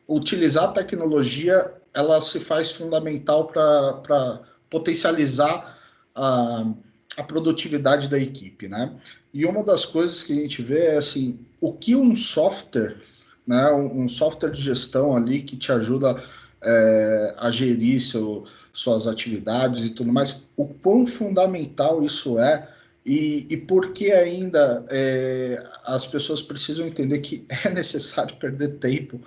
utilizar a tecnologia ela se faz fundamental para potencializar a produtividade da equipe, né? E uma das coisas que a gente vê é assim, o que um software, né, um software de gestão ali que te ajuda a gerir suas atividades e tudo mais, o quão fundamental isso é e por que ainda as pessoas precisam entender que é necessário perder tempo.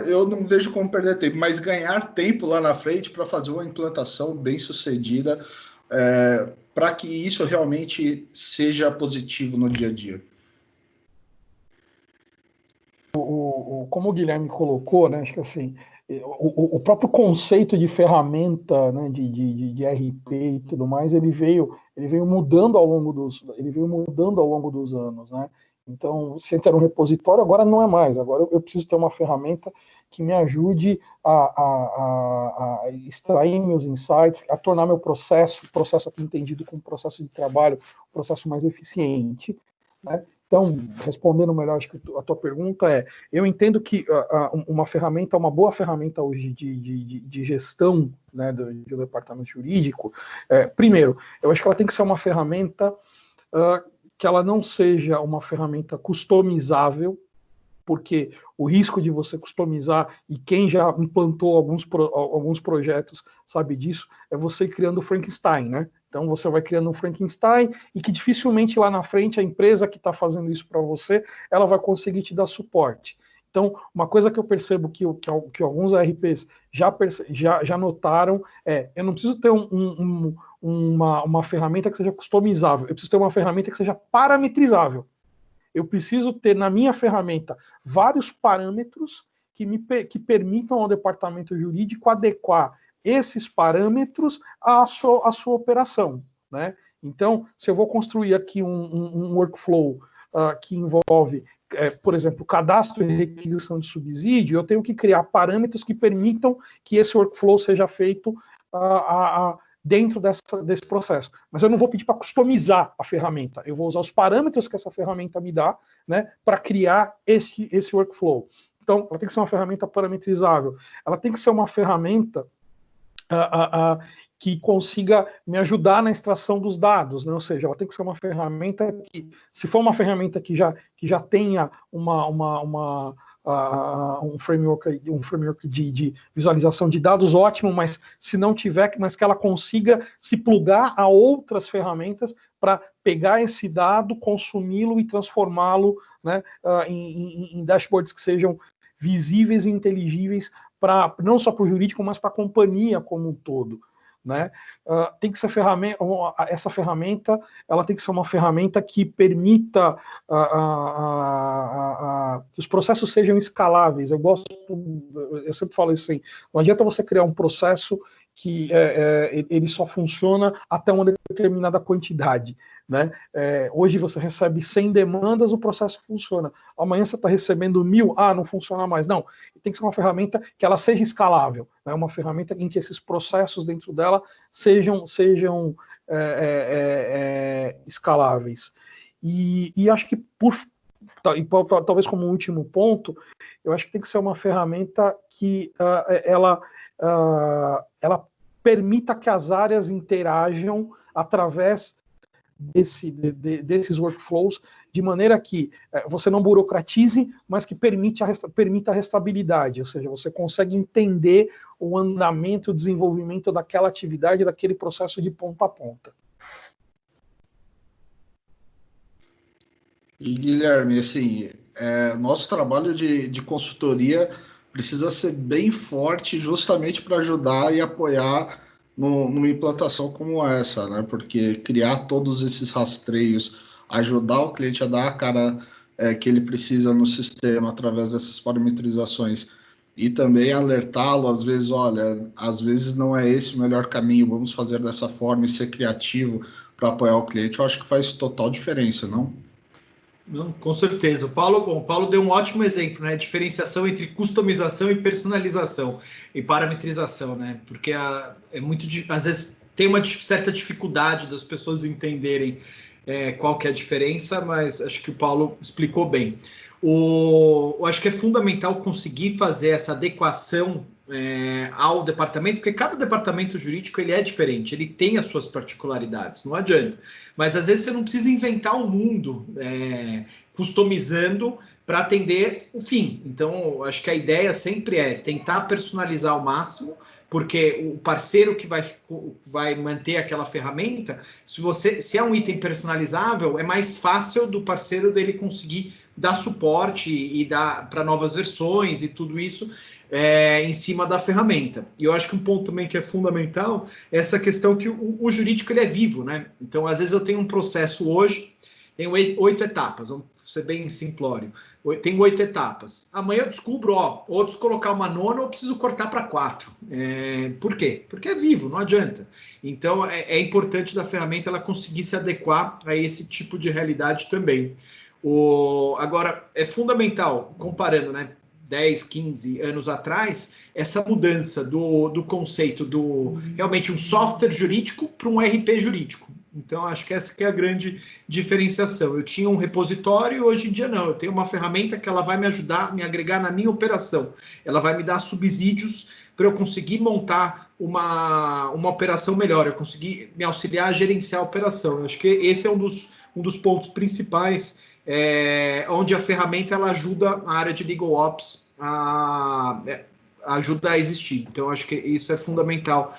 Eu não vejo como perder tempo, mas ganhar tempo lá na frente para fazer uma implantação bem sucedida, para que isso realmente seja positivo no dia a dia. Como o Guilherme colocou, né, acho que assim, o próprio conceito de ferramenta, né, de RP e tudo mais, ele veio mudando ao longo dos anos, né? Então, se antes era um repositório, agora não é mais. Agora eu preciso ter uma ferramenta que me ajude a extrair meus insights, a tornar meu processo aqui entendido como processo de trabalho, um processo mais eficiente, né? Então, respondendo melhor, acho que a tua pergunta eu entendo que uma boa ferramenta hoje de gestão, né, do departamento jurídico, primeiro, eu acho que ela tem que ser uma ferramenta que ela não seja uma ferramenta customizável, porque o risco de você customizar, e quem já implantou alguns projetos sabe disso, é você criando o Frankenstein, né? Então você vai criando um Frankenstein e que dificilmente lá na frente a empresa que está fazendo isso para você, ela vai conseguir te dar suporte. Então, uma coisa que eu percebo que alguns RPs já notaram eu não preciso ter uma ferramenta que seja customizável, eu preciso ter uma ferramenta que seja parametrizável. Eu preciso ter na minha ferramenta vários parâmetros que permitam ao departamento jurídico adequar esses parâmetros à sua operação, né? Então, se eu vou construir aqui um workflow que envolve, por exemplo, cadastro e requisição de subsídio, eu tenho que criar parâmetros que permitam que esse workflow seja feito dentro desse processo. Mas eu não vou pedir para customizar a ferramenta, eu vou usar os parâmetros que essa ferramenta me dá, né, para criar esse workflow. Então, ela tem que ser uma ferramenta parametrizável, ela tem que ser uma ferramenta que consiga me ajudar na extração dos dados, né? Ou seja, ela tem que ser uma ferramenta que, se for uma ferramenta que já tenha um framework de visualização de dados, ótimo, mas se não tiver, mas que ela consiga se plugar a outras ferramentas para pegar esse dado, consumi-lo e transformá-lo, né, em dashboards que sejam visíveis e inteligíveis não só para o jurídico, mas para a companhia como um todo, né? Tem que ser essa ferramenta, ela tem que ser uma ferramenta que permita que os processos sejam escaláveis. Eu sempre falo isso assim, não adianta você criar um processo que ele só funciona até uma determinada quantidade, né? Hoje você recebe 100 demandas, o processo funciona. Amanhã você está recebendo 1000, não funciona mais. Não, tem que ser uma ferramenta que ela seja escalável, né? Uma ferramenta em que esses processos dentro dela sejam escaláveis. E acho que e talvez como último ponto, eu acho que tem que ser uma ferramenta que ela permita que as áreas interajam através desses workflows, de maneira que você não burocratize, mas que permita a restabilidade, ou seja, você consegue entender o andamento, o desenvolvimento daquela atividade, daquele processo de ponta a ponta. E Guilherme, assim, nosso trabalho de consultoria precisa ser bem forte justamente para ajudar e apoiar numa implantação como essa, né? Porque criar todos esses rastreios, ajudar o cliente a dar a cara que ele precisa no sistema através dessas parametrizações e também alertá-lo, às vezes, olha, às vezes não é esse o melhor caminho, vamos fazer dessa forma e ser criativo para apoiar o cliente, eu acho que faz total diferença, não? Não, com certeza. O Paulo deu um ótimo exemplo, né? Diferenciação entre customização e personalização e parametrização, né? Porque é muito, às vezes tem uma certa dificuldade das pessoas entenderem qual que é a diferença, mas acho que o Paulo explicou bem. Eu acho que é fundamental conseguir fazer essa adequação ao departamento, porque cada departamento jurídico ele é diferente, ele tem as suas particularidades, não adianta. Mas às vezes você não precisa inventar um mundo customizando para atender o fim. Então, acho que a ideia sempre é tentar personalizar ao máximo, porque o parceiro que vai manter aquela ferramenta, se é um item personalizável, é mais fácil do parceiro dele conseguir dar suporte e dar para novas versões e tudo isso em cima da ferramenta. E eu acho que um ponto também que é fundamental é essa questão que o jurídico ele é vivo, né? Então, às vezes eu tenho um processo hoje, tem 8 etapas, vamos ser bem simplório. Tem 8 etapas. Amanhã eu descubro, ou preciso colocar uma nona ou preciso cortar para 4. Por quê? Porque é vivo, não adianta. Então, é importante da ferramenta ela conseguir se adequar a esse tipo de realidade também. Agora, é fundamental, comparando, né, 10, 15 anos atrás, essa mudança do conceito do realmente um software jurídico para um RP jurídico. Então, acho que essa que é a grande diferenciação. Eu tinha um repositório, hoje em dia não. Eu tenho uma ferramenta que ela vai me ajudar, me agregar na minha operação. Ela vai me dar subsídios para eu conseguir montar uma operação melhor, eu conseguir me auxiliar a gerenciar a operação. Eu acho que esse é um dos pontos principais onde a ferramenta ela ajuda a área de Legal Ops ajuda a existir. Então, acho que isso é fundamental.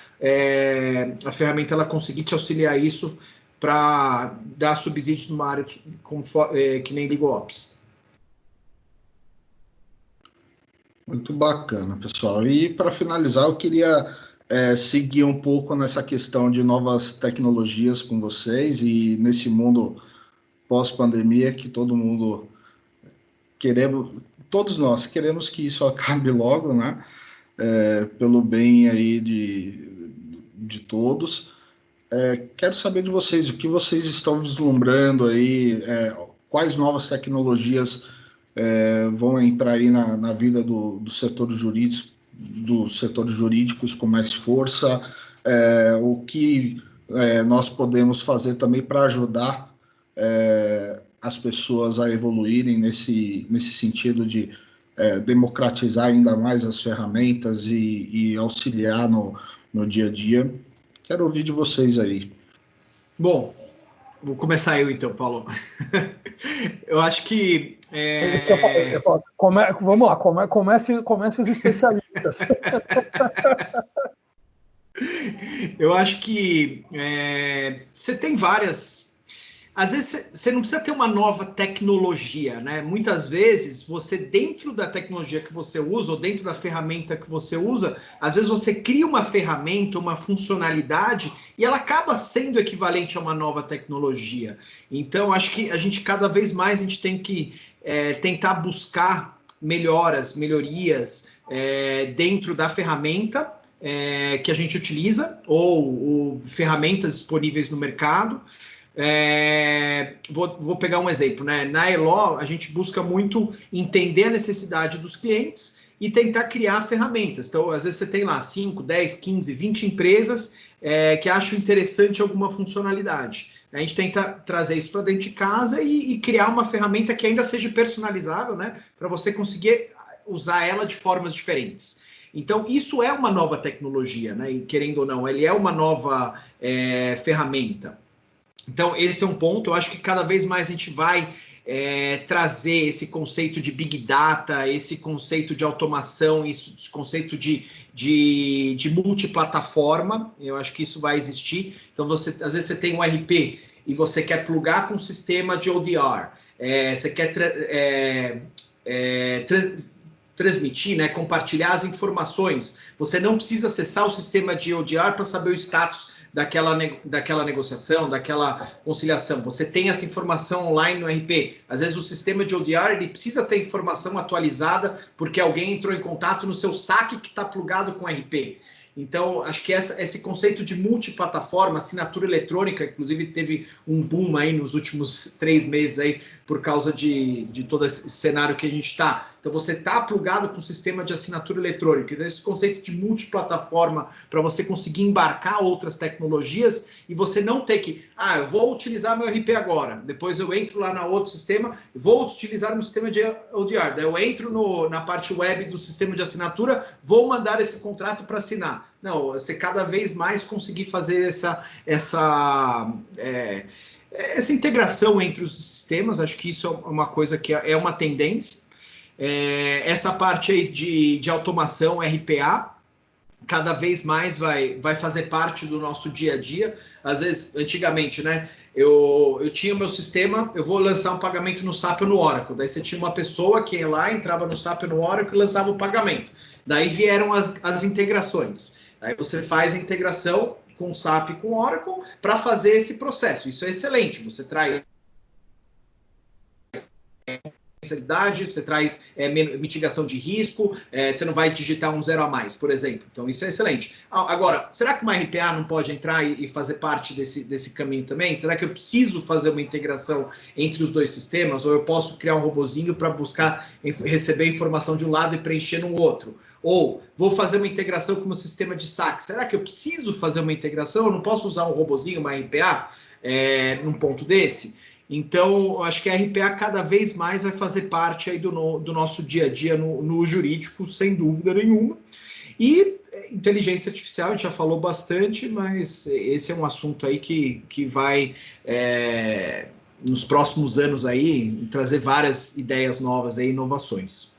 A ferramenta ela conseguir te auxiliar isso para dar subsídios numa área que nem Legal Ops. Muito bacana, pessoal. E para finalizar, eu queria seguir um pouco nessa questão de novas tecnologias com vocês e nesse mundo pós-pandemia que todos nós queremos que isso acabe logo, né? Pelo bem aí de todos. Quero saber de vocês, o que vocês estão vislumbrando aí, quais novas tecnologias vão entrar aí na vida do setor jurídico, dos setores jurídicos com mais força, o que nós podemos fazer também para ajudar as pessoas a evoluírem nesse sentido de democratizar ainda mais as ferramentas e auxiliar no dia a dia. Quero ouvir de vocês aí. Bom, vou começar eu então, Paulo. Eu acho que... Vamos lá, comece os especialistas. Eu acho que você tem várias... Às vezes você não precisa ter uma nova tecnologia, né? Muitas vezes você, dentro da tecnologia que você usa, ou dentro da ferramenta que você usa, às vezes você cria uma ferramenta, uma funcionalidade, e ela acaba sendo equivalente a uma nova tecnologia. Então, acho que a gente, cada vez mais, a gente tem que tentar buscar melhorias dentro da ferramenta que a gente utiliza, ou ferramentas disponíveis no mercado. Vou pegar um exemplo, né? Na Elo, a gente busca muito entender a necessidade dos clientes e tentar criar ferramentas. Então, às vezes você tem lá 5, 10, 15, 20 empresas que acham interessante alguma funcionalidade. A gente tenta trazer isso para dentro de casa e criar uma ferramenta que ainda seja personalizável, né? Para você conseguir usar ela de formas diferentes. Então, isso é uma nova tecnologia, né? E querendo ou não, ele é uma nova ferramenta. Então, esse é um ponto. Eu acho que cada vez mais a gente vai trazer esse conceito de Big Data, esse conceito de automação, esse conceito de multiplataforma. Eu acho que isso vai existir. Então, às vezes você tem um RP e você quer plugar com um sistema de ODR. Você quer transmitir, né, compartilhar as informações. Você não precisa acessar o sistema de ODR para saber o status daquela negociação, daquela conciliação. Você tem essa informação online no RP. Às vezes o sistema de ODR ele precisa ter informação atualizada porque alguém entrou em contato no seu saque que está plugado com o RP. Então, acho que esse conceito de multiplataforma, assinatura eletrônica, inclusive teve um boom aí nos últimos 3 meses aí, por causa de todo esse cenário que a gente está. Então, você está plugado com o sistema de assinatura eletrônica. Então, esse conceito de multiplataforma para você conseguir embarcar outras tecnologias e você não ter que, eu vou utilizar meu RP agora, depois eu entro lá no outro sistema, vou utilizar meu sistema de ODR, daí eu entro na parte web do sistema de assinatura, vou mandar esse contrato para assinar. Não, você cada vez mais conseguir fazer essa integração entre os sistemas, acho que isso é uma coisa que é uma tendência. Essa parte aí de automação, RPA, cada vez mais vai fazer parte do nosso dia a dia. Às vezes, antigamente, né, eu tinha o meu sistema, eu vou lançar um pagamento no SAP ou no Oracle. Daí você tinha uma pessoa que ia lá, entrava no SAP ou no Oracle e lançava o pagamento. Daí vieram as integrações. Aí você faz a integração com o SAP e com o Oracle para fazer esse processo. Isso é excelente. Você traz você traz mitigação de risco, você não vai digitar um 0 a mais, por exemplo. Então, isso é excelente. Agora, será que uma RPA não pode entrar e fazer parte desse caminho também? Será que eu preciso fazer uma integração entre os dois sistemas? Ou eu posso criar um robozinho para buscar receber informação de um lado e preencher no outro? Ou vou fazer uma integração com o meu sistema de saque. Será que eu preciso fazer uma integração? Eu não posso usar um robozinho, uma RPA, num ponto desse? Então, eu acho que a RPA cada vez mais vai fazer parte aí do nosso dia a dia no jurídico, sem dúvida nenhuma. E inteligência artificial, a gente já falou bastante, mas esse é um assunto aí que vai, nos próximos anos aí, trazer várias ideias novas aí, inovações.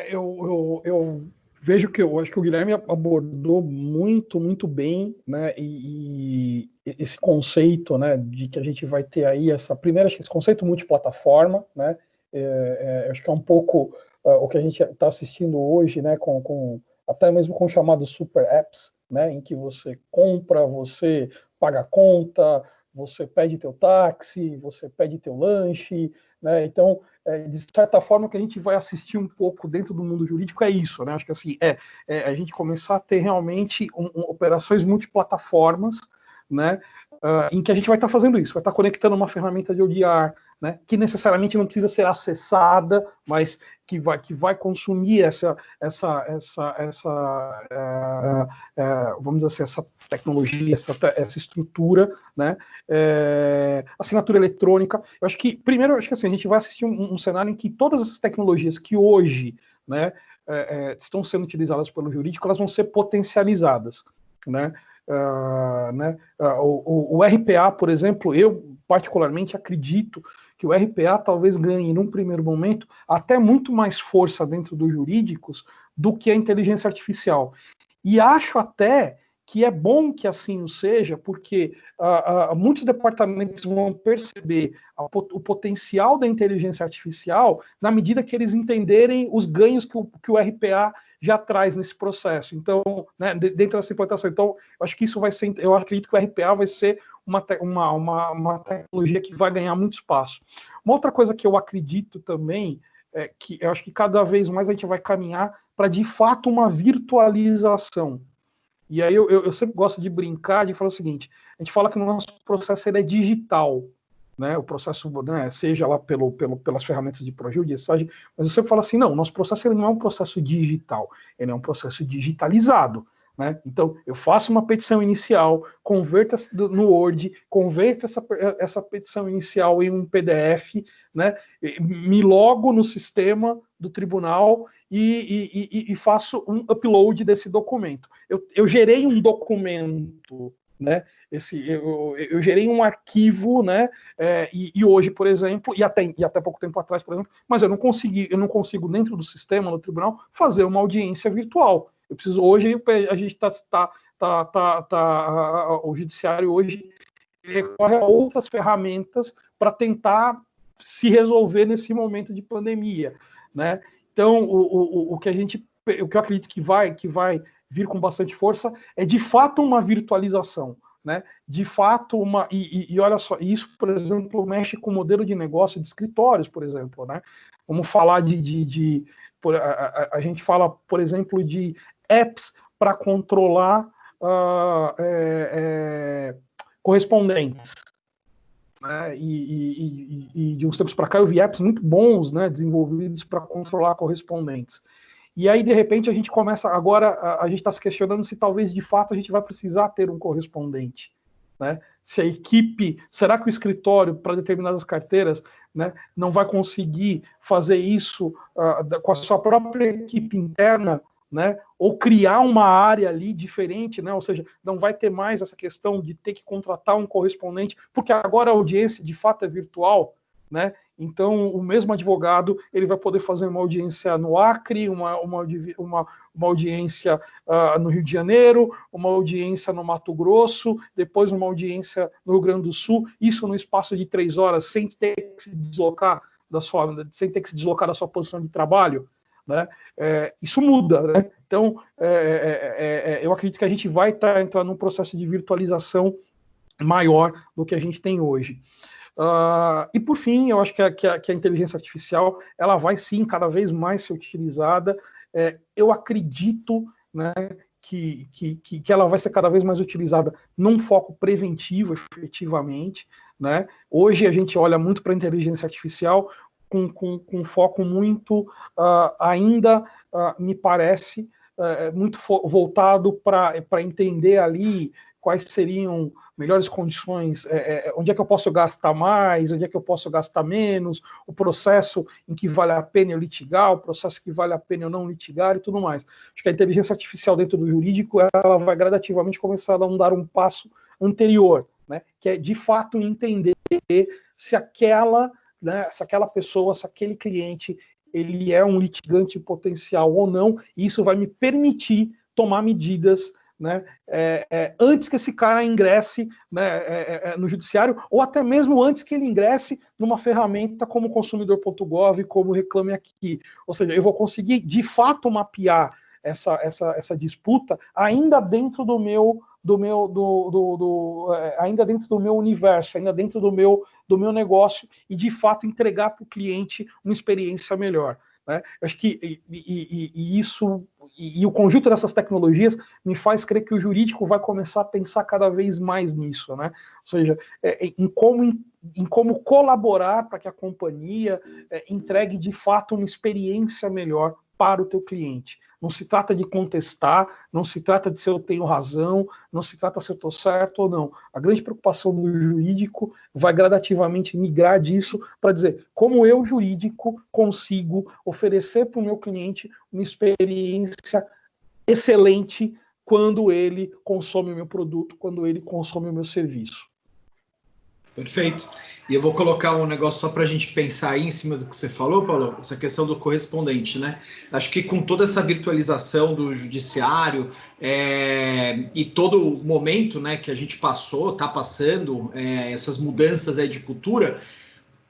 Eu vejo que eu acho que o Guilherme abordou muito bem, né? E esse conceito, né, de que a gente vai ter aí esse conceito multiplataforma, né? Acho que é um pouco o que a gente está assistindo hoje, né? Até mesmo com chamados super apps, né? Em que você compra, você paga a conta, você pede teu táxi, você pede teu lanche, né? Então, de certa forma, o que a gente vai assistir um pouco dentro do mundo jurídico é isso, né? Acho que assim, a gente começar a ter realmente operações multiplataformas, né? Em que a gente vai estar fazendo isso, vai estar conectando uma ferramenta de ODR, né? Que necessariamente não precisa ser acessada, mas que vai consumir vamos dizer assim, essa tecnologia, essa estrutura, né? Assinatura eletrônica. Eu acho que, primeiro, assim, a gente vai assistir um cenário em que todas essas tecnologias que hoje, né, estão sendo utilizadas pelo jurídico, elas vão ser potencializadas, né? O RPA, por exemplo, eu particularmente acredito que o RPA talvez ganhe, num primeiro momento, até muito mais força dentro dos jurídicos do que a inteligência artificial. E acho até que é bom que assim o seja, porque muitos departamentos vão perceber o potencial da inteligência artificial na medida que eles entenderem os ganhos que o RPA já traz nesse processo. Então, né, dentro dessa implantação. Então, eu acho que isso vai ser. Eu acredito que o RPA vai ser uma tecnologia que vai ganhar muito espaço. Uma outra coisa que eu acredito também é que eu acho que cada vez mais a gente vai caminhar para, de fato, uma virtualização. E aí eu sempre gosto de brincar, de falar o seguinte: a gente fala que o nosso processo ele é digital, né? O processo, né, seja lá pelas ferramentas de projudiçagem, mas eu sempre falo assim: não, o nosso processo ele não é um processo digital, ele é um processo digitalizado, né? Então, eu faço uma petição inicial, converto no Word, converto essa petição inicial em um PDF, né? Me logo no sistema do tribunal e faço um upload desse documento. Eu gerei um documento, né? Eu gerei um arquivo, né? E hoje, por exemplo, e até pouco tempo atrás, por exemplo, mas eu não consigo dentro do sistema, no tribunal, fazer uma audiência virtual. Eu preciso hoje, a gente o judiciário hoje recorre a outras ferramentas para tentar se resolver nesse momento de pandemia, né? Então, o que eu acredito que vai vir com bastante força é de fato uma virtualização, né? De fato e olha só, isso, por exemplo, mexe com o modelo de negócio de escritórios, por exemplo, né? Vamos falar a gente fala, por exemplo, de apps para controlar correspondentes, né? E de uns tempos para cá eu vi apps muito bons, né, desenvolvidos para controlar correspondentes. E aí, de repente, a gente começa, agora a gente está se questionando se talvez, de fato, a gente vai precisar ter um correspondente, né? Se a equipe, será que o escritório, para determinadas carteiras, né, não vai conseguir fazer isso com a sua própria equipe interna, né? Ou criar uma área ali diferente, né? Ou seja, não vai ter mais essa questão de ter que contratar um correspondente, porque agora a audiência, de fato, é virtual, né? Então, o mesmo advogado, ele vai poder fazer uma audiência no Acre, uma audiência no Rio de Janeiro, uma audiência no Mato Grosso, depois uma audiência no Rio Grande do Sul, isso no espaço de 3 horas, sem ter que se deslocar da sua posição de trabalho, né? Isso muda, né? Então, eu acredito que a gente vai entrar num processo de virtualização maior do que a gente tem hoje. E por fim, eu acho que a inteligência artificial ela vai sim cada vez mais ser utilizada. Eu acredito, né, que ela vai ser cada vez mais utilizada num foco preventivo, efetivamente, né? Hoje a gente olha muito para a inteligência artificial com um foco muito ainda, me parece, muito voltado para entender ali quais seriam melhores condições, onde é que eu posso gastar mais, onde é que eu posso gastar menos, o processo em que vale a pena eu litigar, o processo que vale a pena eu não litigar e tudo mais. Acho que a inteligência artificial dentro do jurídico ela vai gradativamente começar a dar um passo anterior, né, que é de fato entender se aquela pessoa, se aquele cliente ele é um litigante potencial ou não, e isso vai me permitir tomar medidas, né, antes que esse cara ingresse, né, no judiciário, ou até mesmo antes que ele ingresse numa ferramenta como consumidor.gov, como Reclame Aqui. Ou seja, eu vou conseguir, de fato, mapear essa disputa ainda dentro ainda dentro do meu universo, ainda dentro do meu negócio, e de fato entregar para o cliente uma experiência melhor, né? Acho que isso e o conjunto dessas tecnologias me faz crer que o jurídico vai começar a pensar cada vez mais nisso, né? Ou seja, em como colaborar para que a companhia entregue de fato uma experiência melhor para o teu cliente. Não se trata de contestar, não se trata de se eu tenho razão, não se trata se eu estou certo ou não. A grande preocupação do jurídico vai gradativamente migrar disso para dizer como eu, jurídico, consigo oferecer para o meu cliente uma experiência excelente quando ele consome o meu produto, quando ele consome o meu serviço. Perfeito. E eu vou colocar um negócio só para a gente pensar aí em cima do que você falou, Paulo, essa questão do correspondente, né? Acho que com toda essa virtualização do judiciário e todo o momento, né, que a gente está passando, essas mudanças aí de cultura,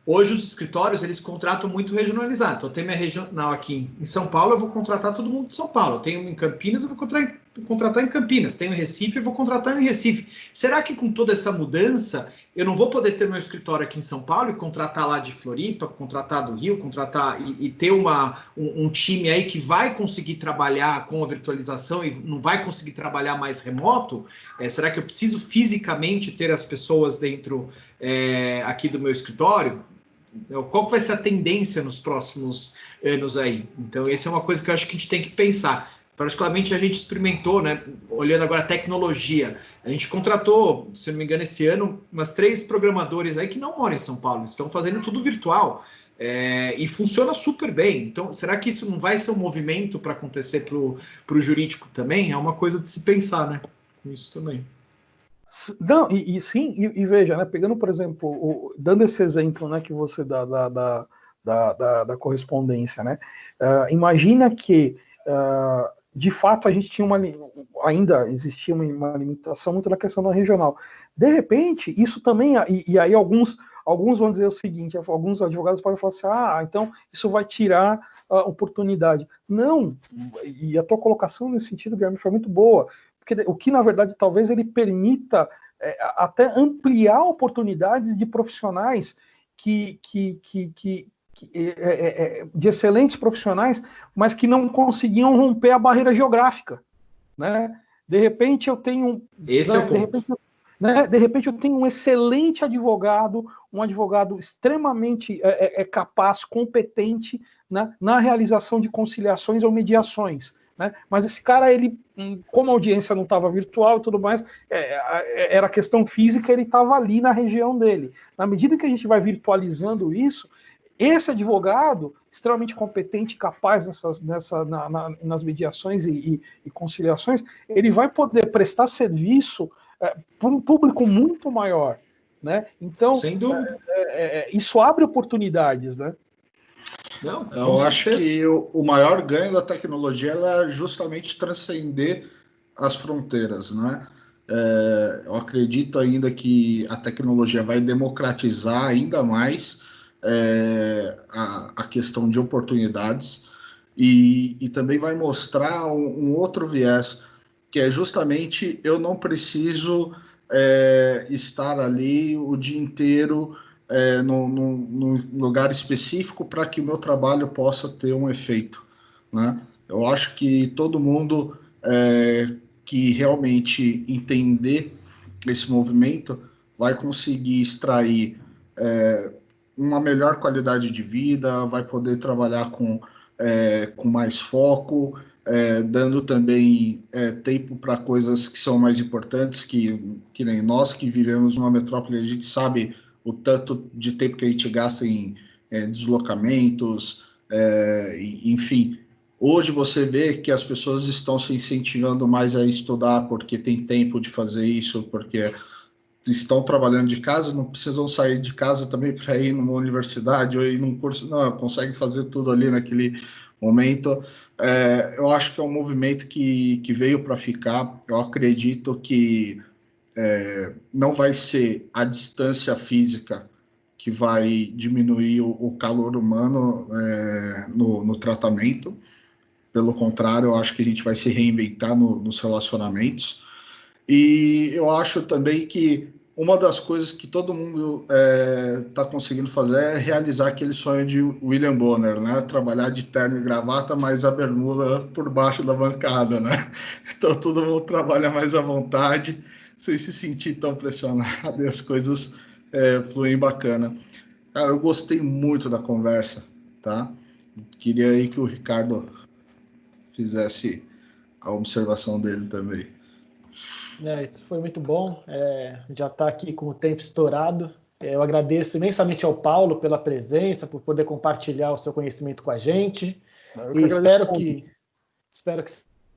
hoje os escritórios eles contratam muito regionalizado. Então, eu tenho minha regional aqui em São Paulo, eu vou contratar todo mundo de São Paulo. Eu tenho em Campinas, eu vou contratar em Campinas. Tenho em Recife, eu vou contratar em Recife. Será que com toda essa mudança, eu não vou poder ter meu escritório aqui em São Paulo e contratar lá de Floripa, contratar do Rio, contratar e ter um time aí que vai conseguir trabalhar com a virtualização e não vai conseguir trabalhar mais remoto? Será que eu preciso fisicamente ter as pessoas dentro aqui do meu escritório? Então, qual que vai ser a tendência nos próximos anos aí? Então, essa é uma coisa que eu acho que a gente tem que pensar. particularmente a gente experimentou, né, olhando agora a tecnologia, a gente contratou, se não me engano, esse ano, umas 3 programadores aí que não moram em São Paulo, estão fazendo tudo virtual, e funciona super bem. Então, será que isso não vai ser um movimento para acontecer para o jurídico também? É uma coisa de se pensar, né, com isso também. Não, sim, veja, né, pegando, por exemplo, dando esse exemplo, né, que você dá da correspondência, né, imagina que, de fato, a gente tinha ainda existia uma limitação muito na questão da regional. De repente, isso também, e aí alguns vão dizer o seguinte, alguns advogados podem falar assim, então isso vai tirar a oportunidade. Não, e a tua colocação nesse sentido, Guilherme, foi muito boa, porque o que, na verdade, talvez ele permita até ampliar oportunidades de profissionais de excelentes profissionais, mas que não conseguiam romper a barreira geográfica, né? De repente eu tenho... Esse é o ponto. De repente eu tenho um excelente advogado, um advogado extremamente capaz, competente, né, na realização de conciliações ou mediações. Né? Mas esse cara, ele, como a audiência não estava virtual e tudo mais, era questão física, ele estava ali na região dele. Na medida que a gente vai virtualizando isso, esse advogado, extremamente competente e capaz nas mediações e conciliações, ele vai poder prestar serviço para um público muito maior. Né? Então, sem dúvida, isso abre oportunidades, né? Não, eu acho que o maior ganho da tecnologia é justamente transcender as fronteiras, né? Eu acredito ainda que a tecnologia vai democratizar ainda mais a questão de oportunidades e também vai mostrar um outro viés, que é justamente eu não preciso estar ali o dia inteiro num lugar específico para que o meu trabalho possa ter um efeito, né? Eu acho que todo mundo que realmente entender esse movimento vai conseguir extrair uma melhor qualidade de vida, vai poder trabalhar com mais foco, dando também tempo para coisas que são mais importantes, que nem nós que vivemos numa metrópole, a gente sabe o tanto de tempo que a gente gasta em deslocamentos, enfim. Hoje você vê que as pessoas estão se incentivando mais a estudar porque tem tempo de fazer isso, porque estão trabalhando de casa, não precisam sair de casa também para ir numa universidade ou ir num curso, não, conseguem fazer tudo ali naquele momento. Eu acho que é um movimento que veio para ficar. Eu acredito que não vai ser a distância física que vai diminuir o calor humano no tratamento. Pelo contrário, eu acho que a gente vai se reinventar nos relacionamentos. E eu acho também que uma das coisas que todo mundo está conseguindo fazer é realizar aquele sonho de William Bonner, né? Trabalhar de terno e gravata, mas a bermuda por baixo da bancada, né? Então todo mundo trabalha mais à vontade, sem se sentir tão pressionado, e as coisas fluem bacana. Cara, eu gostei muito da conversa, tá? Queria aí que o Ricardo fizesse a observação dele também. Isso foi muito bom. Já está aqui com o tempo estourado. Eu agradeço imensamente ao Paulo pela presença, por poder compartilhar o seu conhecimento com a gente. E espero que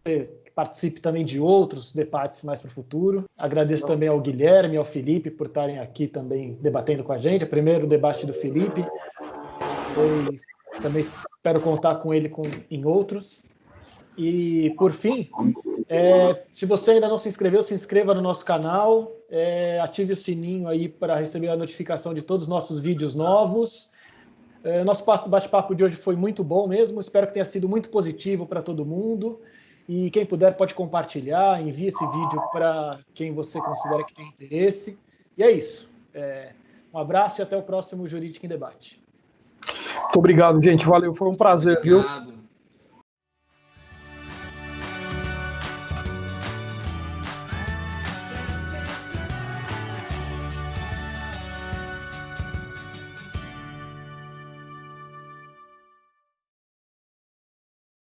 você participe também de outros debates mais para o futuro. Agradeço também ao Guilherme e ao Felipe por estarem aqui também debatendo com a gente. O primeiro debate do Felipe. Também espero contar com ele em outros. E, por fim, se você ainda não se inscreveu, se inscreva no nosso canal, ative o sininho aí para receber a notificação de todos os nossos vídeos novos. Nosso bate-papo de hoje foi muito bom mesmo, espero que tenha sido muito positivo para todo mundo. E quem puder pode compartilhar, envie esse vídeo para quem você considera que tem interesse. E é isso. Um abraço e até o próximo Jurídica em Debate. Muito obrigado, gente. Valeu, foi um prazer, viu?